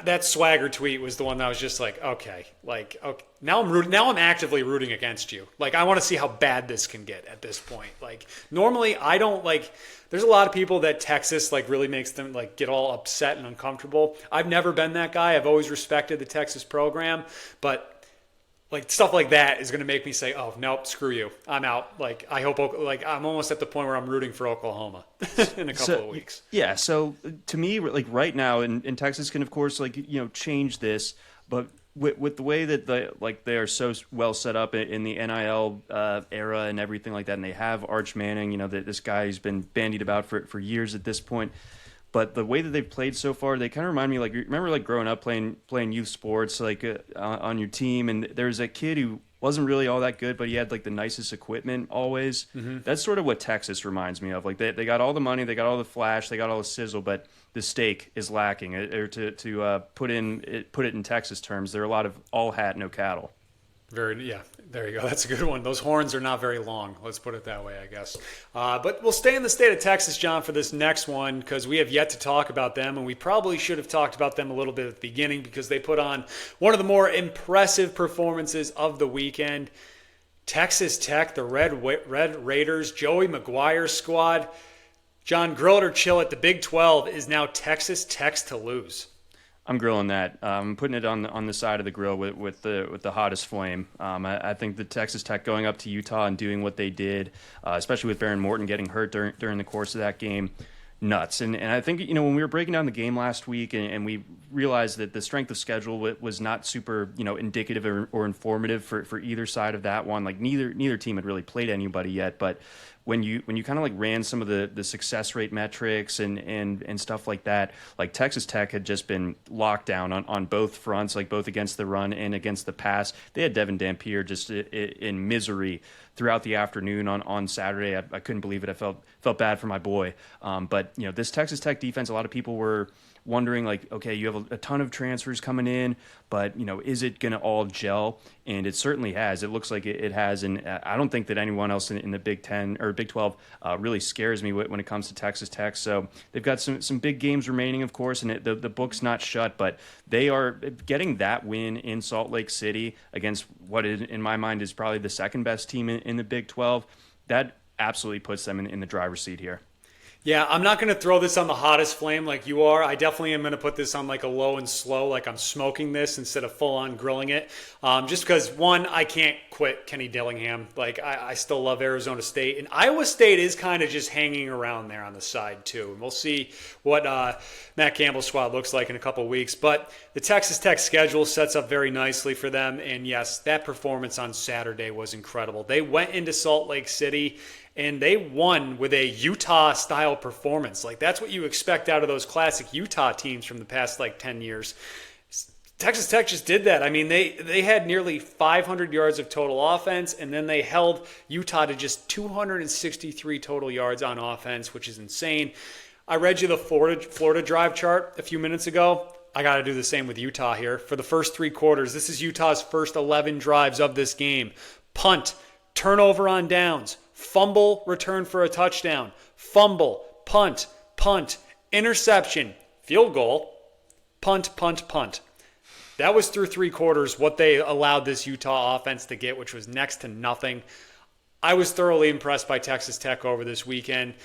That swagger tweet was the one that I was just like, okay, now I'm actively rooting against you. Like, I want to see how bad this can get at this point. Like, normally I don't like. There's a lot of people that Texas like really makes them like get all upset and uncomfortable. I've never been that guy. I've always respected the Texas program, but like stuff like that is going to make me say, "Oh nope, screw you, I'm out." Like I hope, like I'm almost at the point where I'm rooting for Oklahoma in a couple of weeks. Yeah, so to me, like right now, and Texas can of course like change this, but with the way that they are so well set up in the NIL era and everything like that, and they have Arch Manning, this guy who's been bandied about for years at this point. But the way that they've played so far, they kind of remind me like remember like growing up playing youth sports like on your team, and there was a kid who wasn't really all that good, but he had like the nicest equipment always. Mm-hmm. That's sort of what Texas reminds me of. Like they got all the money, they got all the flash, they got all the sizzle, but the steak is lacking. Or to put it in Texas terms, they're a lot of all hat, no cattle. There you go. That's a good one. Those horns are not very long. Let's put it that way, I guess. But we'll stay in the state of Texas, John, for this next one because we have yet to talk about them, and we probably should have talked about them a little bit at the beginning because they put on one of the more impressive performances of the weekend. Texas Tech, the Red Raiders, Joey McGuire's squad. John, grill it or chill it, the Big 12 is now Texas Tech's to lose. I'm grilling that. I'm putting it on the side of the grill with the hottest flame. I think the Texas Tech going up to Utah and doing what they did, especially with Baron Morton getting hurt during the course of that game, nuts. And I think when we were breaking down the game last week and we realized that the strength of schedule was not super indicative or informative for either side of that one. Like neither team had really played anybody yet, but when you kind of like ran some of the success rate metrics and stuff like that, like Texas Tech had just been locked down on both fronts, like both against the run and against the pass. They had Devin Dampier just in misery throughout the afternoon on Saturday. I couldn't believe it. I felt bad for my boy. But this Texas Tech defense, a lot of people were wondering like, okay, you have a ton of transfers coming in, but is it going to all gel? And it certainly has. It looks like it has, and I don't think that anyone else in the Big 10 or Big 12 really scares me when it comes to Texas Tech. So they've got some big games remaining, of course, and the book's not shut, but they are getting that win in Salt Lake City against what in my mind is probably the second best team in the Big 12. That absolutely puts them in the driver's seat here. Yeah, I'm not going to throw this on the hottest flame like you are. I definitely am going to put this on like a low and slow, like I'm smoking this instead of full on grilling it. Just because, one, I can't quit Kenny Dillingham. Like, I still love Arizona State. And Iowa State is kind of just hanging around there on the side, too. And we'll see what Matt Campbell's squad looks like in a couple weeks. But the Texas Tech schedule sets up very nicely for them. And yes, that performance on Saturday was incredible. They went into Salt Lake City and they won with a Utah-style performance. Like, that's what you expect out of those classic Utah teams from the past, 10 years. Texas Tech just did that. I mean, they had nearly 500 yards of total offense, and then they held Utah to just 263 total yards on offense, which is insane. I read you the Florida drive chart a few minutes ago. I got to do the same with Utah here. For the first 3 quarters, this is Utah's first 11 drives of this game. Punt, turnover on downs, fumble, return for a touchdown, fumble, punt, interception, field goal, punt. That was through 3 quarters what they allowed this Utah offense to get, which was next to nothing. I was thoroughly impressed by Texas Tech over this weekend.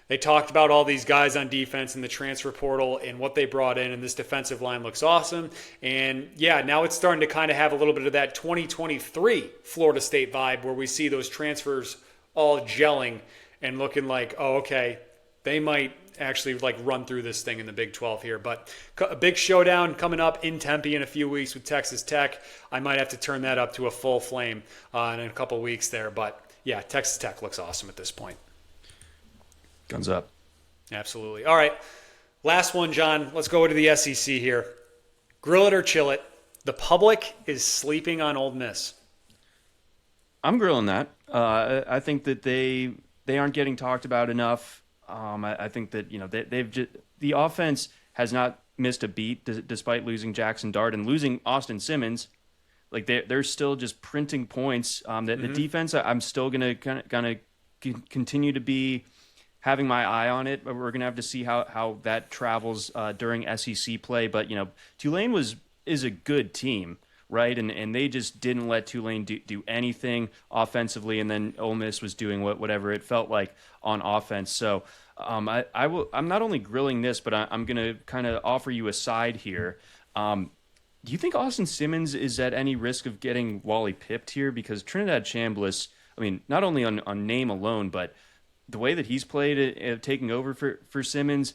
They talked about all these guys on defense in the transfer portal and what they brought in, and this defensive line looks awesome. And yeah, now it's starting to kind of have a little bit of that 2023 Florida State vibe where we see those transfers all gelling and looking like, oh, okay, they might actually like run through this thing in the Big 12 here. But a big showdown coming up in Tempe in a few weeks with Texas Tech. I might have to turn that up to a full flame in a couple weeks there. But yeah, Texas Tech looks awesome at this point. Guns up. Absolutely. All right. Last one, John. Let's go to the SEC here. Grill it or chill it. The public is sleeping on Ole Miss. I'm grilling that. I think that they aren't getting talked about enough. I think that the offense has not missed a beat despite losing Jackson Dart and losing Austin Simmons. Like they're still just printing points. The defense, I'm still gonna continue to be having my eye on it. But we're gonna have to see how that travels during SEC play. But Tulane is a good team. Right, and they just didn't let Tulane do anything offensively, and then Ole Miss was doing whatever it felt like on offense. So I'm not only grilling this, but I'm going to kind of offer you a side here. Do you think Austin Simmons is at any risk of getting Wally pipped here? Because Trinidad Chambliss, I mean, not only on name alone, but the way that he's played, taking over for Simmons,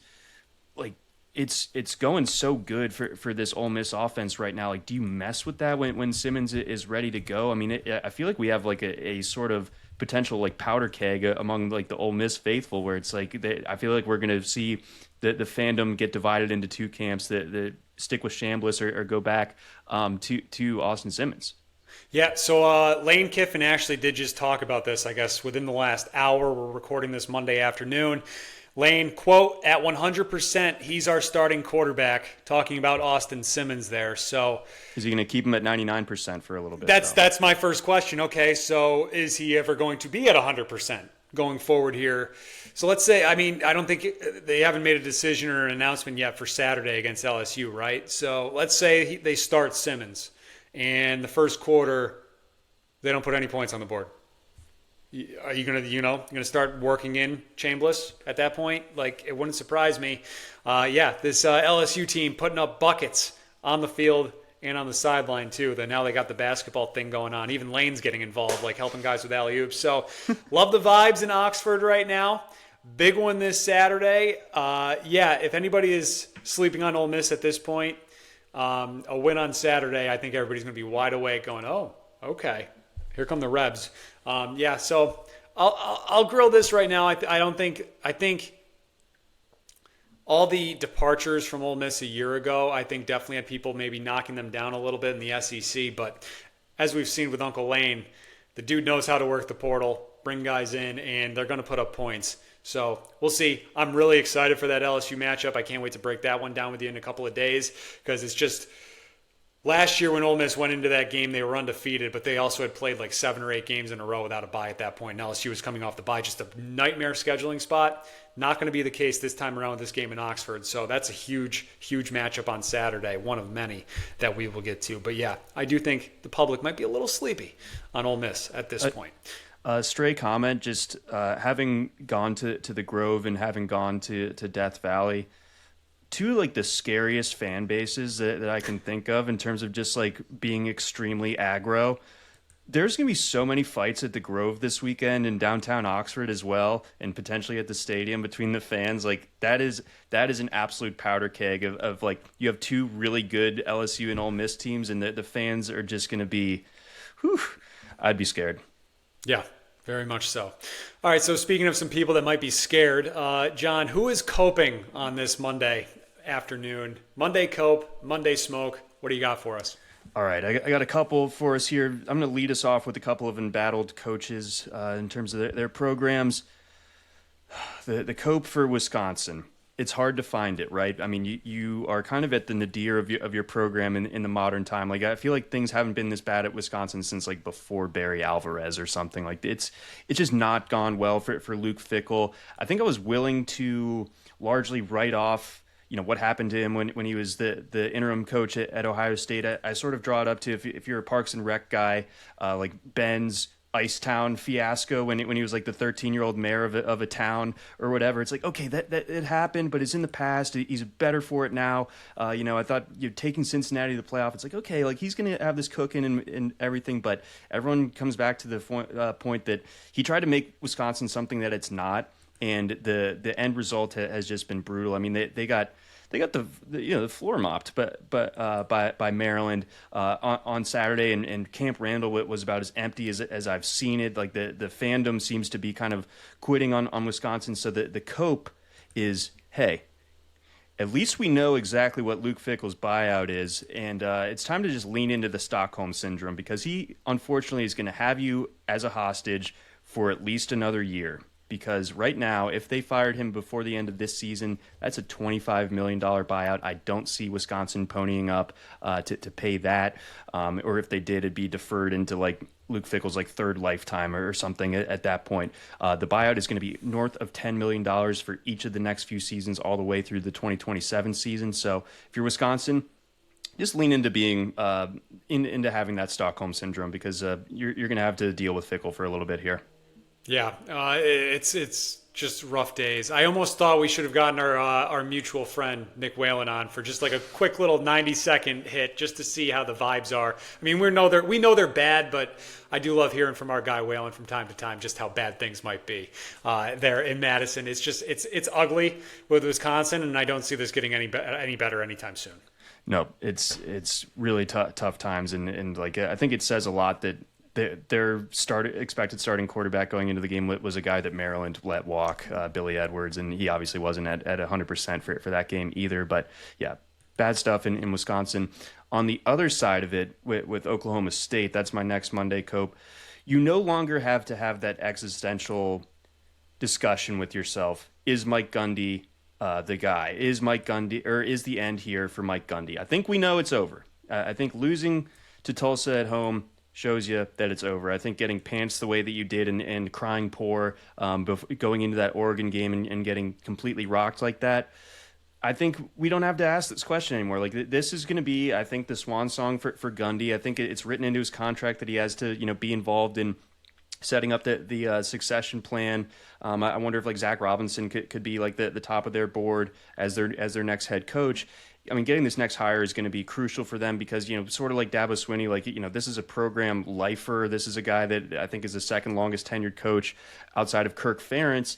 like. It's going so good for this Ole Miss offense right now. Like, do you mess with that when Simmons is ready to go? I mean, I feel like we have like a sort of potential like powder keg among like the Ole Miss faithful, where it's like I feel like we're going to see the fandom get divided into two camps: that stick with Chambliss or go back to Austin Simmons. Yeah, so Lane Kiffin actually did just talk about this, I guess, within the last hour. We're recording this Monday afternoon. Lane, quote, at 100%, he's our starting quarterback, talking about Austin Simmons there. So is he going to keep him at 99% for a little bit? That's my first question. Okay, so is he ever going to be at 100% going forward here? So let's say, I mean, I don't think they haven't made a decision or an announcement yet for Saturday against LSU, right? So let's say they start Simmons, and the first quarter, they don't put any points on the board. Are you gonna start working in Chambliss at that point? Like, it wouldn't surprise me. This LSU team putting up buckets on the field and on the sideline too. Then now they got the basketball thing going on. Even Lane's getting involved, like helping guys with alley-oops. So, love the vibes in Oxford right now. Big one this Saturday. If anybody is sleeping on Ole Miss at this point, a win on Saturday, I think everybody's gonna be wide awake, going, "Oh, okay." Here come the Rebs. So I'll grill this right now. I think all the departures from Ole Miss a year ago, I think definitely had people maybe knocking them down a little bit in the SEC. But as we've seen with Uncle Lane, the dude knows how to work the portal, bring guys in, and they're going to put up points. So we'll see. I'm really excited for that LSU matchup. I can't wait to break that one down with you in a couple of days, because it's just – last year when Ole Miss went into that game, they were undefeated, but they also had played like 7 or 8 games in a row without a bye at that point. And LSU was coming off the bye, just a nightmare scheduling spot. Not going to be the case this time around with this game in Oxford. So that's a huge, huge matchup on Saturday, one of many that we will get to. But yeah, I do think the public might be a little sleepy on Ole Miss at this point. Stray comment, just having gone to the Grove and having gone to Death Valley, two like the scariest fan bases that I can think of in terms of just like being extremely aggro. There's going to be so many fights at the Grove this weekend in downtown Oxford as well, and potentially at the stadium between the fans. Like that is an absolute powder keg of like, you have two really good LSU and Ole Miss teams, and the fans are just going to be, I'd be scared. Yeah, very much so. All right, so speaking of some people that might be scared, John, who is coping on this Monday afternoon? Monday cope, Monday smoke. What do you got for us? All right, I got a couple for us here. I'm going to lead us off with a couple of embattled coaches in terms of their programs. The cope for Wisconsin. It's hard to find it, right? I mean, you are kind of at the nadir of your program in the modern time. Like, I feel like things haven't been this bad at Wisconsin since like before Barry Alvarez or something. Like, it's just not gone well for Luke Fickell. I think I was willing to largely write off what happened to him when he was the interim coach at Ohio State. I sort of draw it up to, if you're a Parks and Rec guy, like Ben's Icetown fiasco when he was like the 13-year-old mayor of a town or whatever. It's like, okay, that it happened, but it's in the past. He's better for it now. I thought you're taking Cincinnati to the playoff. It's like, okay, like he's going to have this cooking and everything, but everyone comes back to the point that he tried to make Wisconsin something that it's not. and the end result has just been brutal. I mean, they got the floor mopped, but by Maryland on Saturday, and Camp Randall was about as empty as I've seen it. Like the fandom seems to be kind of quitting on Wisconsin. So the cope is, hey, at least we know exactly what Luke Fickell's buyout is, and it's time to just lean into the Stockholm syndrome, because he unfortunately is going to have you as a hostage for at least another year. Because right now, if they fired him before the end of this season, that's a $25 million buyout. I don't see Wisconsin ponying up to pay that. Or if they did, it'd be deferred into like Luke Fickell's like third lifetime or something at that point. The buyout is going to be north of $10 million for each of the next few seasons, all the way through the 2027 season. So if you're Wisconsin, just lean into being into having that Stockholm syndrome, because you're going to have to deal with Fickell for a little bit here. Yeah, it's just rough days. I almost thought we should have gotten our mutual friend Nick Whalen on for just like a quick little 90-second hit, just to see how the vibes are. I mean, we know they're bad, but I do love hearing from our guy Whalen from time to time just how bad things might be there in Madison. It's just it's ugly with Wisconsin, and I don't see this getting any better anytime soon. No, it's really tough times, and like I think it says a lot that their expected starting quarterback going into the game was a guy that Maryland let walk, Billy Edwards, and he obviously wasn't at 100% for that game either. But yeah, bad stuff in Wisconsin. On the other side of it, with Oklahoma State, that's my next Monday cope. You no longer have to have that existential discussion with yourself. Is Mike Gundy the guy? Is Mike Gundy, or is the end here for Mike Gundy? I think we know it's over. I think losing to Tulsa at home shows you that it's over. I think getting pants the way that you did and crying poor going into that Oregon game and getting completely rocked like that, I think we don't have to ask this question anymore. Like, this is going to be, I think, the swan song for Gundy. I think it's written into his contract that he has to, be involved in setting up the succession plan. I wonder if like Zach Robinson could be like the top of their board as their next head coach. I mean, getting this next hire is going to be crucial for them, because, sort of like Dabo Swinney, like, this is a program lifer. This is a guy that I think is the second longest tenured coach outside of Kirk Ferentz.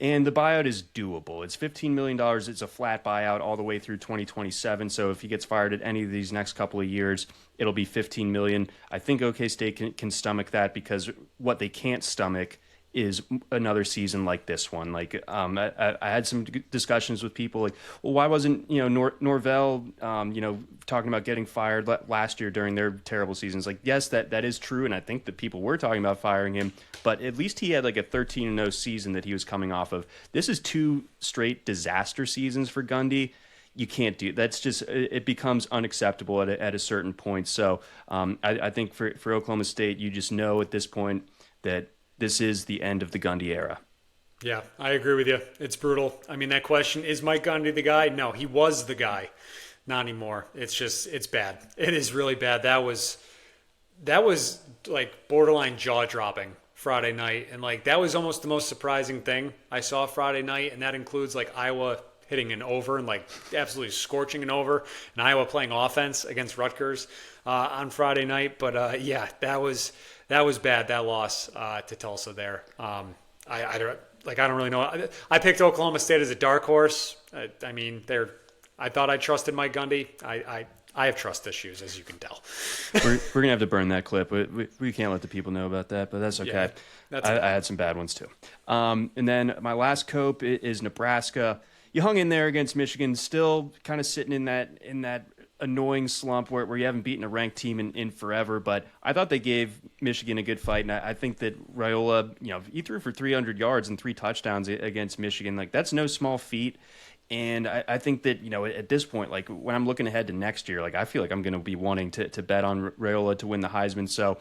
And the buyout is doable. It's $15 million. It's a flat buyout all the way through 2027. So if he gets fired at any of these next couple of years, it'll be $15 million. I think OK State can stomach that, because what they can't stomach is another season like this one. Like, I had some discussions with people like, well, why wasn't, Norvell, talking about getting fired last year during their terrible seasons? Like, yes, that is true. And I think that people were talking about firing him, but at least he had like a 13-0 season that he was coming off of. This is 2 straight disaster seasons for Gundy. You can't do that's just, it becomes unacceptable at a certain point. So I think for Oklahoma State, you just know at this point that this is the end of the Gundy era. Yeah, I agree with you. It's brutal. I mean, that question, is Mike Gundy the guy? No, he was the guy. Not anymore. It's bad. It is really bad. That was like borderline jaw-dropping Friday night. And like, that was almost the most surprising thing I saw Friday night. And that includes like Iowa hitting an over and like absolutely scorching an over, and Iowa playing offense against Rutgers on Friday night. But yeah, that was bad, that loss to Tulsa there. I don't really know. I picked Oklahoma State as a dark horse. I mean, I thought I trusted Mike Gundy. I have trust issues, as you can tell. We're gonna have to burn that clip. We can't let the people know about that, but that's okay. Yeah, I had some bad ones too. And then my last cope is Nebraska. You hung in there against Michigan, still kind of sitting in that annoying slump where you haven't beaten a ranked team in forever. But I thought they gave Michigan a good fight, and I think that Raiola, he threw for 300 yards and 3 touchdowns against Michigan. Like, that's no small feat. And I think that, at this point, like, when I'm looking ahead to next year, like, I feel like I'm going to be wanting to bet on Raiola to win the Heisman. So,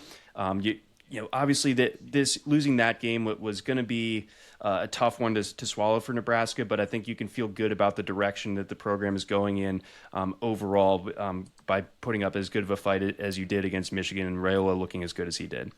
obviously this losing that game was going to be a tough one to swallow for Nebraska, but I think you can feel good about the direction that the program is going in overall by putting up as good of a fight as you did against Michigan, and Raiola looking as good as he did.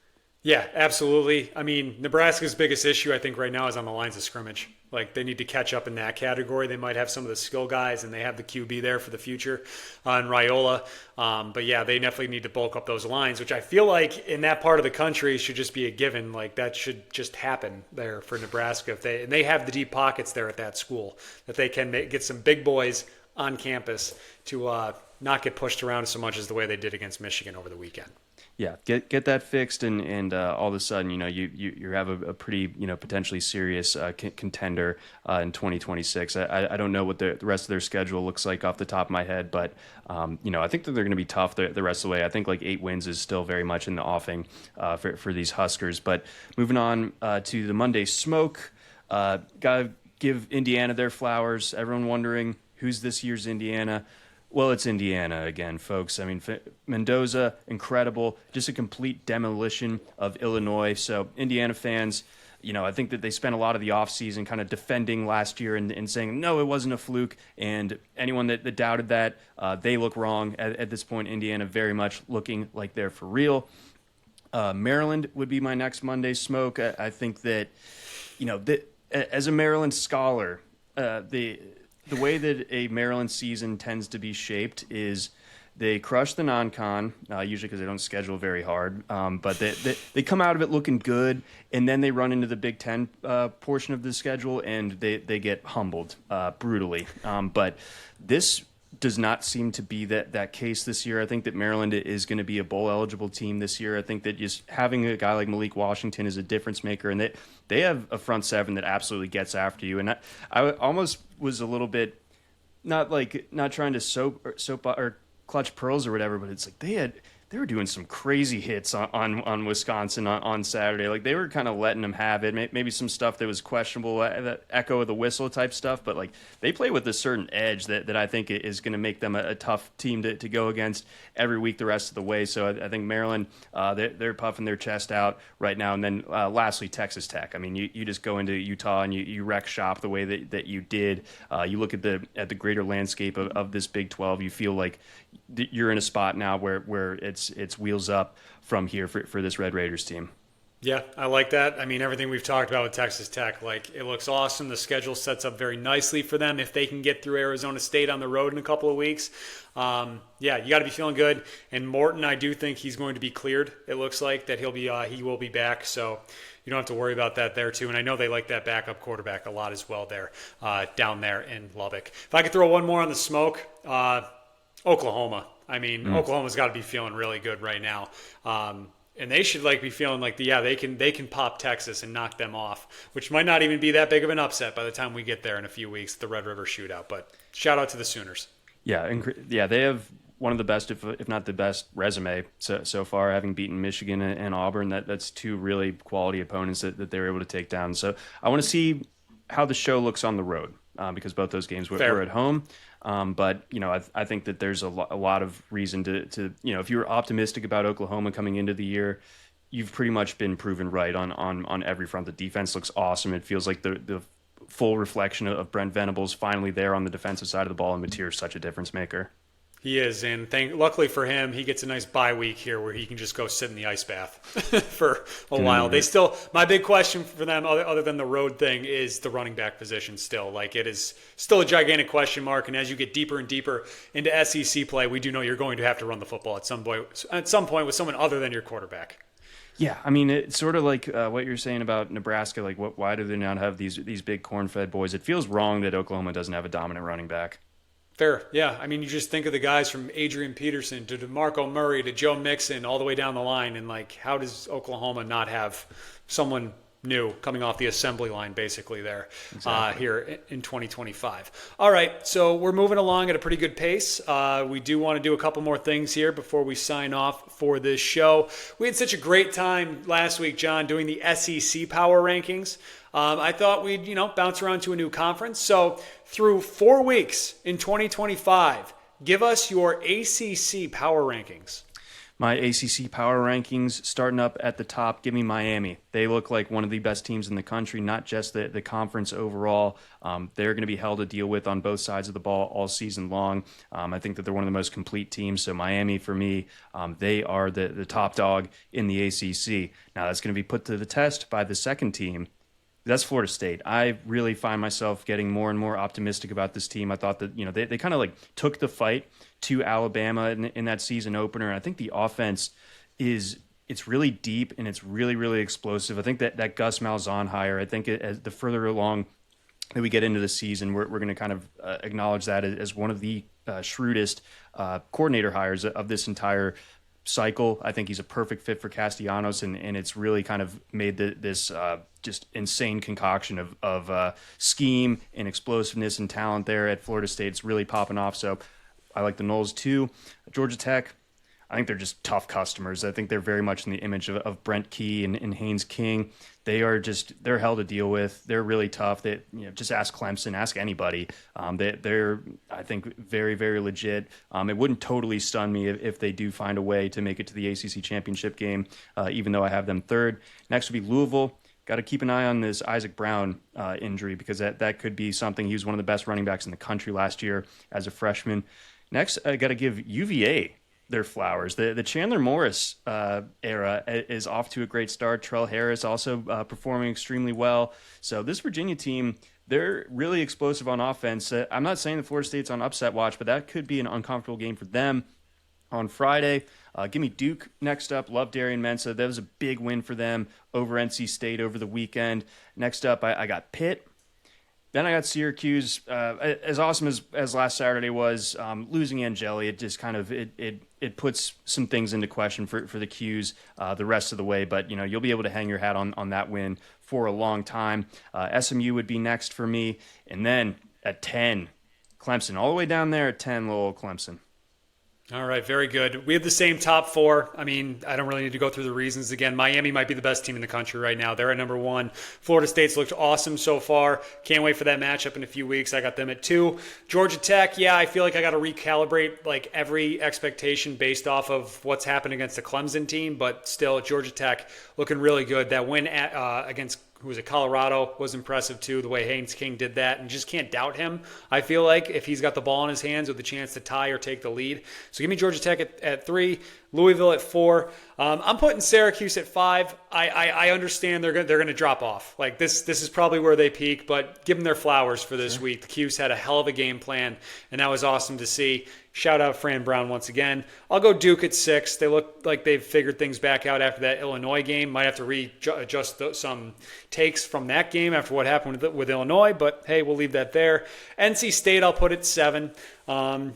Yeah, absolutely. I mean, Nebraska's biggest issue, I think, right now is on the lines of scrimmage. Like, they need to catch up in that category. They might have some of the skill guys, and they have the QB there for the future on Raiola. But, yeah, they definitely need to bulk up those lines, which I feel like in that part of the country should just be a given. Like, that should just happen there for Nebraska. And they have the deep pockets there at that school that they can get some big boys on campus to not get pushed around so much as the way they did against Michigan over the weekend. Yeah, get that fixed, and all of a sudden, you have a pretty potentially serious contender in 2026. I don't know what the rest of their schedule looks like off the top of my head, but I think that they're going to be tough the rest of the way. I think like 8 wins is still very much in the offing for these Huskers. But moving on to the Monday smoke, gotta give Indiana their flowers. Everyone wondering who's this year's Indiana. Well, it's Indiana again, folks. I mean, Mendoza, incredible, just a complete demolition of Illinois. So, Indiana fans, I think that they spent a lot of the offseason kind of defending last year and saying, no, it wasn't a fluke. And anyone that doubted that, they look wrong. At this point, Indiana very much looking like they're for real. Maryland would be my next Monday smoke. I think that, as a Maryland scholar, the way that a Maryland season tends to be shaped is they crush the non-con, usually because they don't schedule very hard, but they come out of it looking good, and then they run into the Big Ten portion of the schedule, and they get humbled brutally. But this does not seem to be that case this year. I think that Maryland is going to be a bowl-eligible team this year. I think that just having a guy like Malik Washington is a difference maker, and they have a front seven that absolutely gets after you. And I almost was a little bit not trying to soap or clutch pearls or whatever, but it's like they were doing some crazy hits on Wisconsin on Saturday. Like they were kind of letting them have it. Maybe some stuff that was questionable, the echo of the whistle type stuff. But like they play with a certain edge that I think is going to make them a tough team to go against every week the rest of the way. So I think Maryland, they're puffing their chest out right now. And then lastly, Texas Tech. I mean, you just go into Utah and you wreck shop the way that you did. You look at the greater landscape of this Big 12. You feel like you're in a spot now where it's wheels up from here for this Red Raiders team. Yeah, I like that. I mean, everything we've talked about with Texas Tech, like it looks awesome. The schedule sets up very nicely for them if they can get through Arizona State on the road in a couple of weeks. Yeah, you got to be feeling good. And Morton, I do think he's going to be cleared. It looks like that he will be back. So you don't have to worry about that there too. And I know they like that backup quarterback a lot as well there down there in Lubbock. If I could throw one more on the smoke, Oklahoma. I mean, Oklahoma's got to be feeling really good right now. And they should be feeling like they can pop Texas and knock them off, which might not even be that big of an upset by the time we get there in a few weeks, the Red River Shootout. But shout out to the Sooners. Yeah, they have one of the best, if not the best, resume so far, having beaten Michigan and Auburn. That's two really quality opponents that they were able to take down. So I want to see how the show looks on the road because both those games were at home. But I think that there's a lot of reason to if you were optimistic about Oklahoma coming into the year, you've pretty much been proven right on every front. The defense looks awesome. It feels like the full reflection of Brent Venables finally there on the defensive side of the ball, and Mateer is such a difference maker. He is, and luckily for him, he gets a nice bye week here where he can just go sit in the ice bath for a while. They still, my big question for them, other than the road thing, is the running back position still. Like, it is still a gigantic question mark, and as you get deeper and deeper into SEC play, we do know you're going to have to run the football at some point with someone other than your quarterback. Yeah, I mean, it's sort of like what you're saying about Nebraska. Like, why do they not have these big corn-fed boys? It feels wrong that Oklahoma doesn't have a dominant running back. Fair, yeah. I mean, you just think of the guys from Adrian Peterson to DeMarco Murray to Joe Mixon all the way down the line, and how does Oklahoma not have someone new coming off the assembly line basically there here in 2025? All right, so we're moving along at a pretty good pace. We do want to do a couple more things here before we sign off for this show. We had such a great time last week, John, doing the SEC Power Rankings. I thought we'd, bounce around to a new conference. So through 4 weeks in 2025, give us your ACC power rankings. my ACC power rankings starting up at the top, give me Miami. They look like one of the best teams in the country, not just the conference overall. They're going to be hell to deal with on both sides of the ball all season long. I think that they're one of the most complete teams. So Miami, for me, they are the top dog in the ACC. Now that's going to be put to the test by the second team. That's Florida State. I really find myself getting more and more optimistic about this team. I thought that, they kind of like took the fight to Alabama in that season opener. And I think the offense it's really deep and it's really, really explosive. I think that Gus Malzahn hire, I think as the further along that we get into the season, we're going to kind of acknowledge that as one of the shrewdest coordinator hires of this entire cycle. I think he's a perfect fit for Castellanos, and it's really kind of made this just insane concoction of scheme and explosiveness and talent there at Florida State. It's really popping off. So I like the Noles too. Georgia Tech, I think they're just tough customers. I think they're very much in the image of Brent Key and Haynes King. They're hell to deal with. They're really tough. Just ask Clemson, ask anybody. They're I think very, very legit. It wouldn't totally stun me if they do find a way to make it to the ACC championship game, even though I have them third. Next would be Louisville. Got to keep an eye on this Isaac Brown injury because that could be something. He was one of the best running backs in the country last year as a freshman. Next, I got to give UVA their flowers. The Chandler Morris era is off to a great start. Trell Harris also performing extremely well. So this Virginia team, they're really explosive on offense. I'm not saying that Florida State's on upset watch, but that could be an uncomfortable game for them on Friday. Give me Duke next up. Love Darian Mensah. That was a big win for them over NC State over the weekend. Next up, I got Pitt. Then I got Syracuse. As awesome as last Saturday was, losing Angeli, it just kind of it puts some things into question for the Qs the rest of the way. But you'll be able to hang your hat on that win for a long time. SMU would be next for me, and then at 10, Clemson, all the way down there at 10, little Clemson. All right, very good. We have the same top four. I mean, I don't really need to go through the reasons again. Miami might be the best team in the country right now. They're at number 1. Florida State's looked awesome so far. Can't wait for that matchup in a few weeks. I got them at 2. Georgia Tech, yeah, I feel like I got to recalibrate like every expectation based off of what's happened against the Clemson team, but still, Georgia Tech looking really good. That win against who was at Colorado was impressive too, the way Haynes King did that, and just can't doubt him. I feel like if he's got the ball in his hands with a chance to tie or take the lead. So give me Georgia Tech at 3, Louisville at 4. I'm putting Syracuse at 5. I understand they're going to drop off. Like this is probably where they peak, but give them their flowers for this week. The Qs had a hell of a game plan, and that was awesome to see. Shout out Fran Brown once again. I'll go Duke at 6. They look like they've figured things back out after that Illinois game. Might have to readjust some takes from that game after what happened with Illinois, but hey, we'll leave that there. NC State I'll put at 7.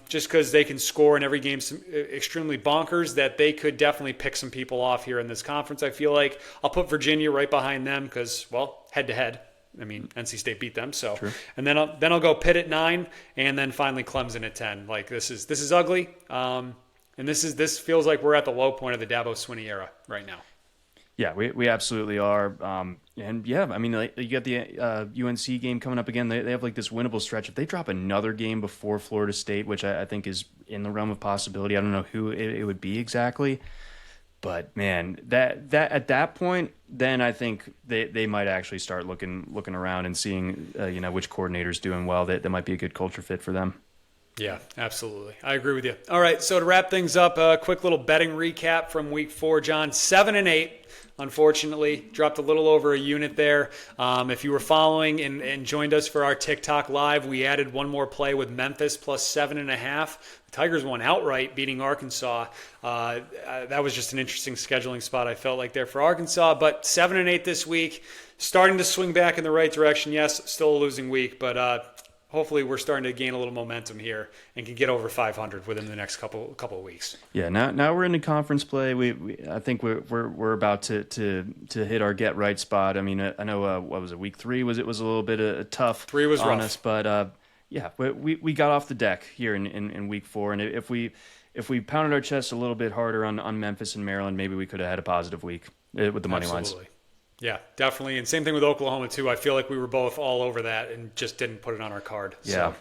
Just because they can score in every game extremely bonkers that they could definitely pick some people off here in this conference, I feel like. I'll put Virginia right behind them because, well, head-to-head. I mean, NC State beat them, so. True. And then I'll go Pitt at 9, and then finally Clemson at 10. Like this is ugly, and this feels like we're at the low point of the Dabo Swinney era right now. Yeah, we absolutely are. And yeah, I mean, you got the UNC game coming up again. They have like this winnable stretch. If they drop another game before Florida State, which I think is in the realm of possibility, I don't know who it would be exactly. But man, that at that point, then I think they might actually start looking around and seeing which coordinator's doing well. That might be a good culture fit for them. Yeah, absolutely. I agree with you. All right, so to wrap things up, a quick little betting recap from Week 4, John. 7-8. Unfortunately, dropped a little over a unit there. If you were following and joined us for our TikTok live, we added one more play with Memphis plus 7.5. The Tigers won outright, beating Arkansas. That was just an interesting scheduling spot, I felt like, there for Arkansas. But 7-8 this week, starting to swing back in the right direction. Yes, still a losing week, but hopefully we're starting to gain a little momentum here and can get over 500 within the next couple of weeks. Yeah, now we're in the conference play. I think we're about to hit our get right spot. I mean, I know what was it, week 3 was a little bit tough. 3 was on rough. us, but yeah, we got off the deck here in week 4, and if we pounded our chest a little bit harder on Memphis and Maryland, maybe we could have had a positive week with the money lines. Yeah, definitely. And same thing with Oklahoma, too. I feel like we were both all over that and just didn't put it on our card. Yeah.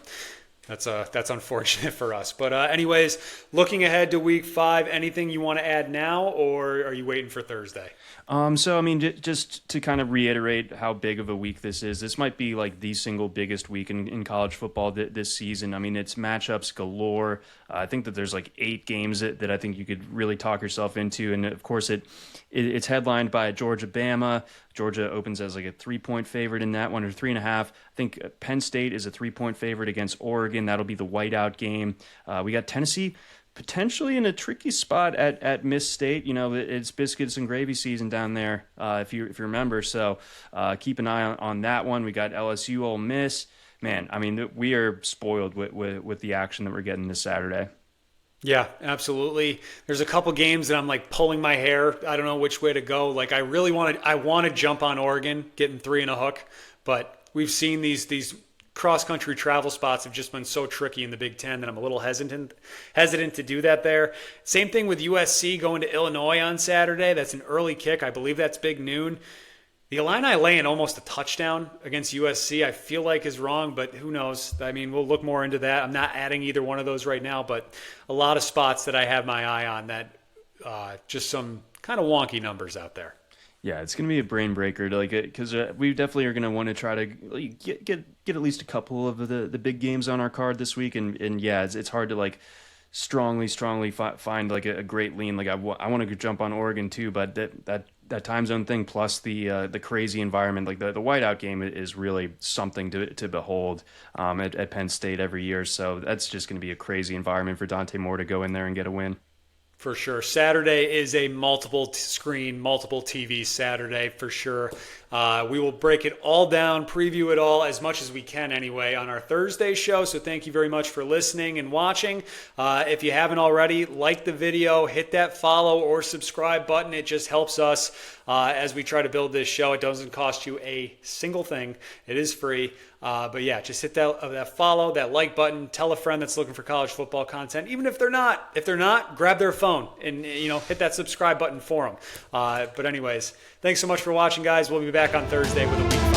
That's unfortunate for us. But anyways, looking ahead to week 5, anything you want to add now, or are you waiting for Thursday? So, I mean, just to kind of reiterate how big of a week this might be like the single biggest week in college football this season. I mean, it's matchups galore. I think that there's like 8 games that I think you could really talk yourself into. And of course, it's headlined by Georgia-Bama. Georgia opens as like a 3-point favorite in that one, or 3.5. I think Penn State is a 3-point favorite against Oregon. That'll be the whiteout game. We got Tennessee potentially in a tricky spot at Miss State. You know, it's biscuits and gravy season down there, if you remember. So keep an eye on that one. We got LSU, Ole Miss. Man, I mean, we are spoiled with the action that we're getting this Saturday. Yeah, absolutely. There's a couple games that I'm like pulling my hair. I don't know which way to go. Like I want to jump on Oregon, getting 3 and a hook, but we've seen these cross-country travel spots have just been so tricky in the Big Ten that I'm a little hesitant to do that there. Same thing with USC going to Illinois on Saturday. That's an early kick. I believe that's big noon. The Illini laying almost a touchdown against USC, I feel like is wrong, but who knows? I mean, we'll look more into that. I'm not adding either one of those right now, but a lot of spots that I have my eye on that just some kind of wonky numbers out there. Yeah, it's going to be a brain breaker, because we definitely are going to want to try to get at least a couple of the big games on our card this week, and yeah, it's hard to like strongly find like a great lean. Like I want to jump on Oregon too, but that time zone thing plus the crazy environment, like the whiteout game is really something to behold at Penn State every year. So that's just going to be a crazy environment for Dante Moore to go in there and get a win. For sure. Saturday is a multiple screen, multiple TV Saturday for sure. We will break it all down, preview it all as much as we can anyway on our Thursday show. So thank you very much for listening and watching. If you haven't already, like the video, hit that follow or subscribe button. It just helps us as we try to build this show. It doesn't cost you a single thing. It is free. But yeah, just hit that follow, that like button. Tell a friend that's looking for college football content. Even if they're not, grab their phone and hit that subscribe button for them. But anyways, thanks so much for watching, guys. We'll be back on Thursday with a week 5.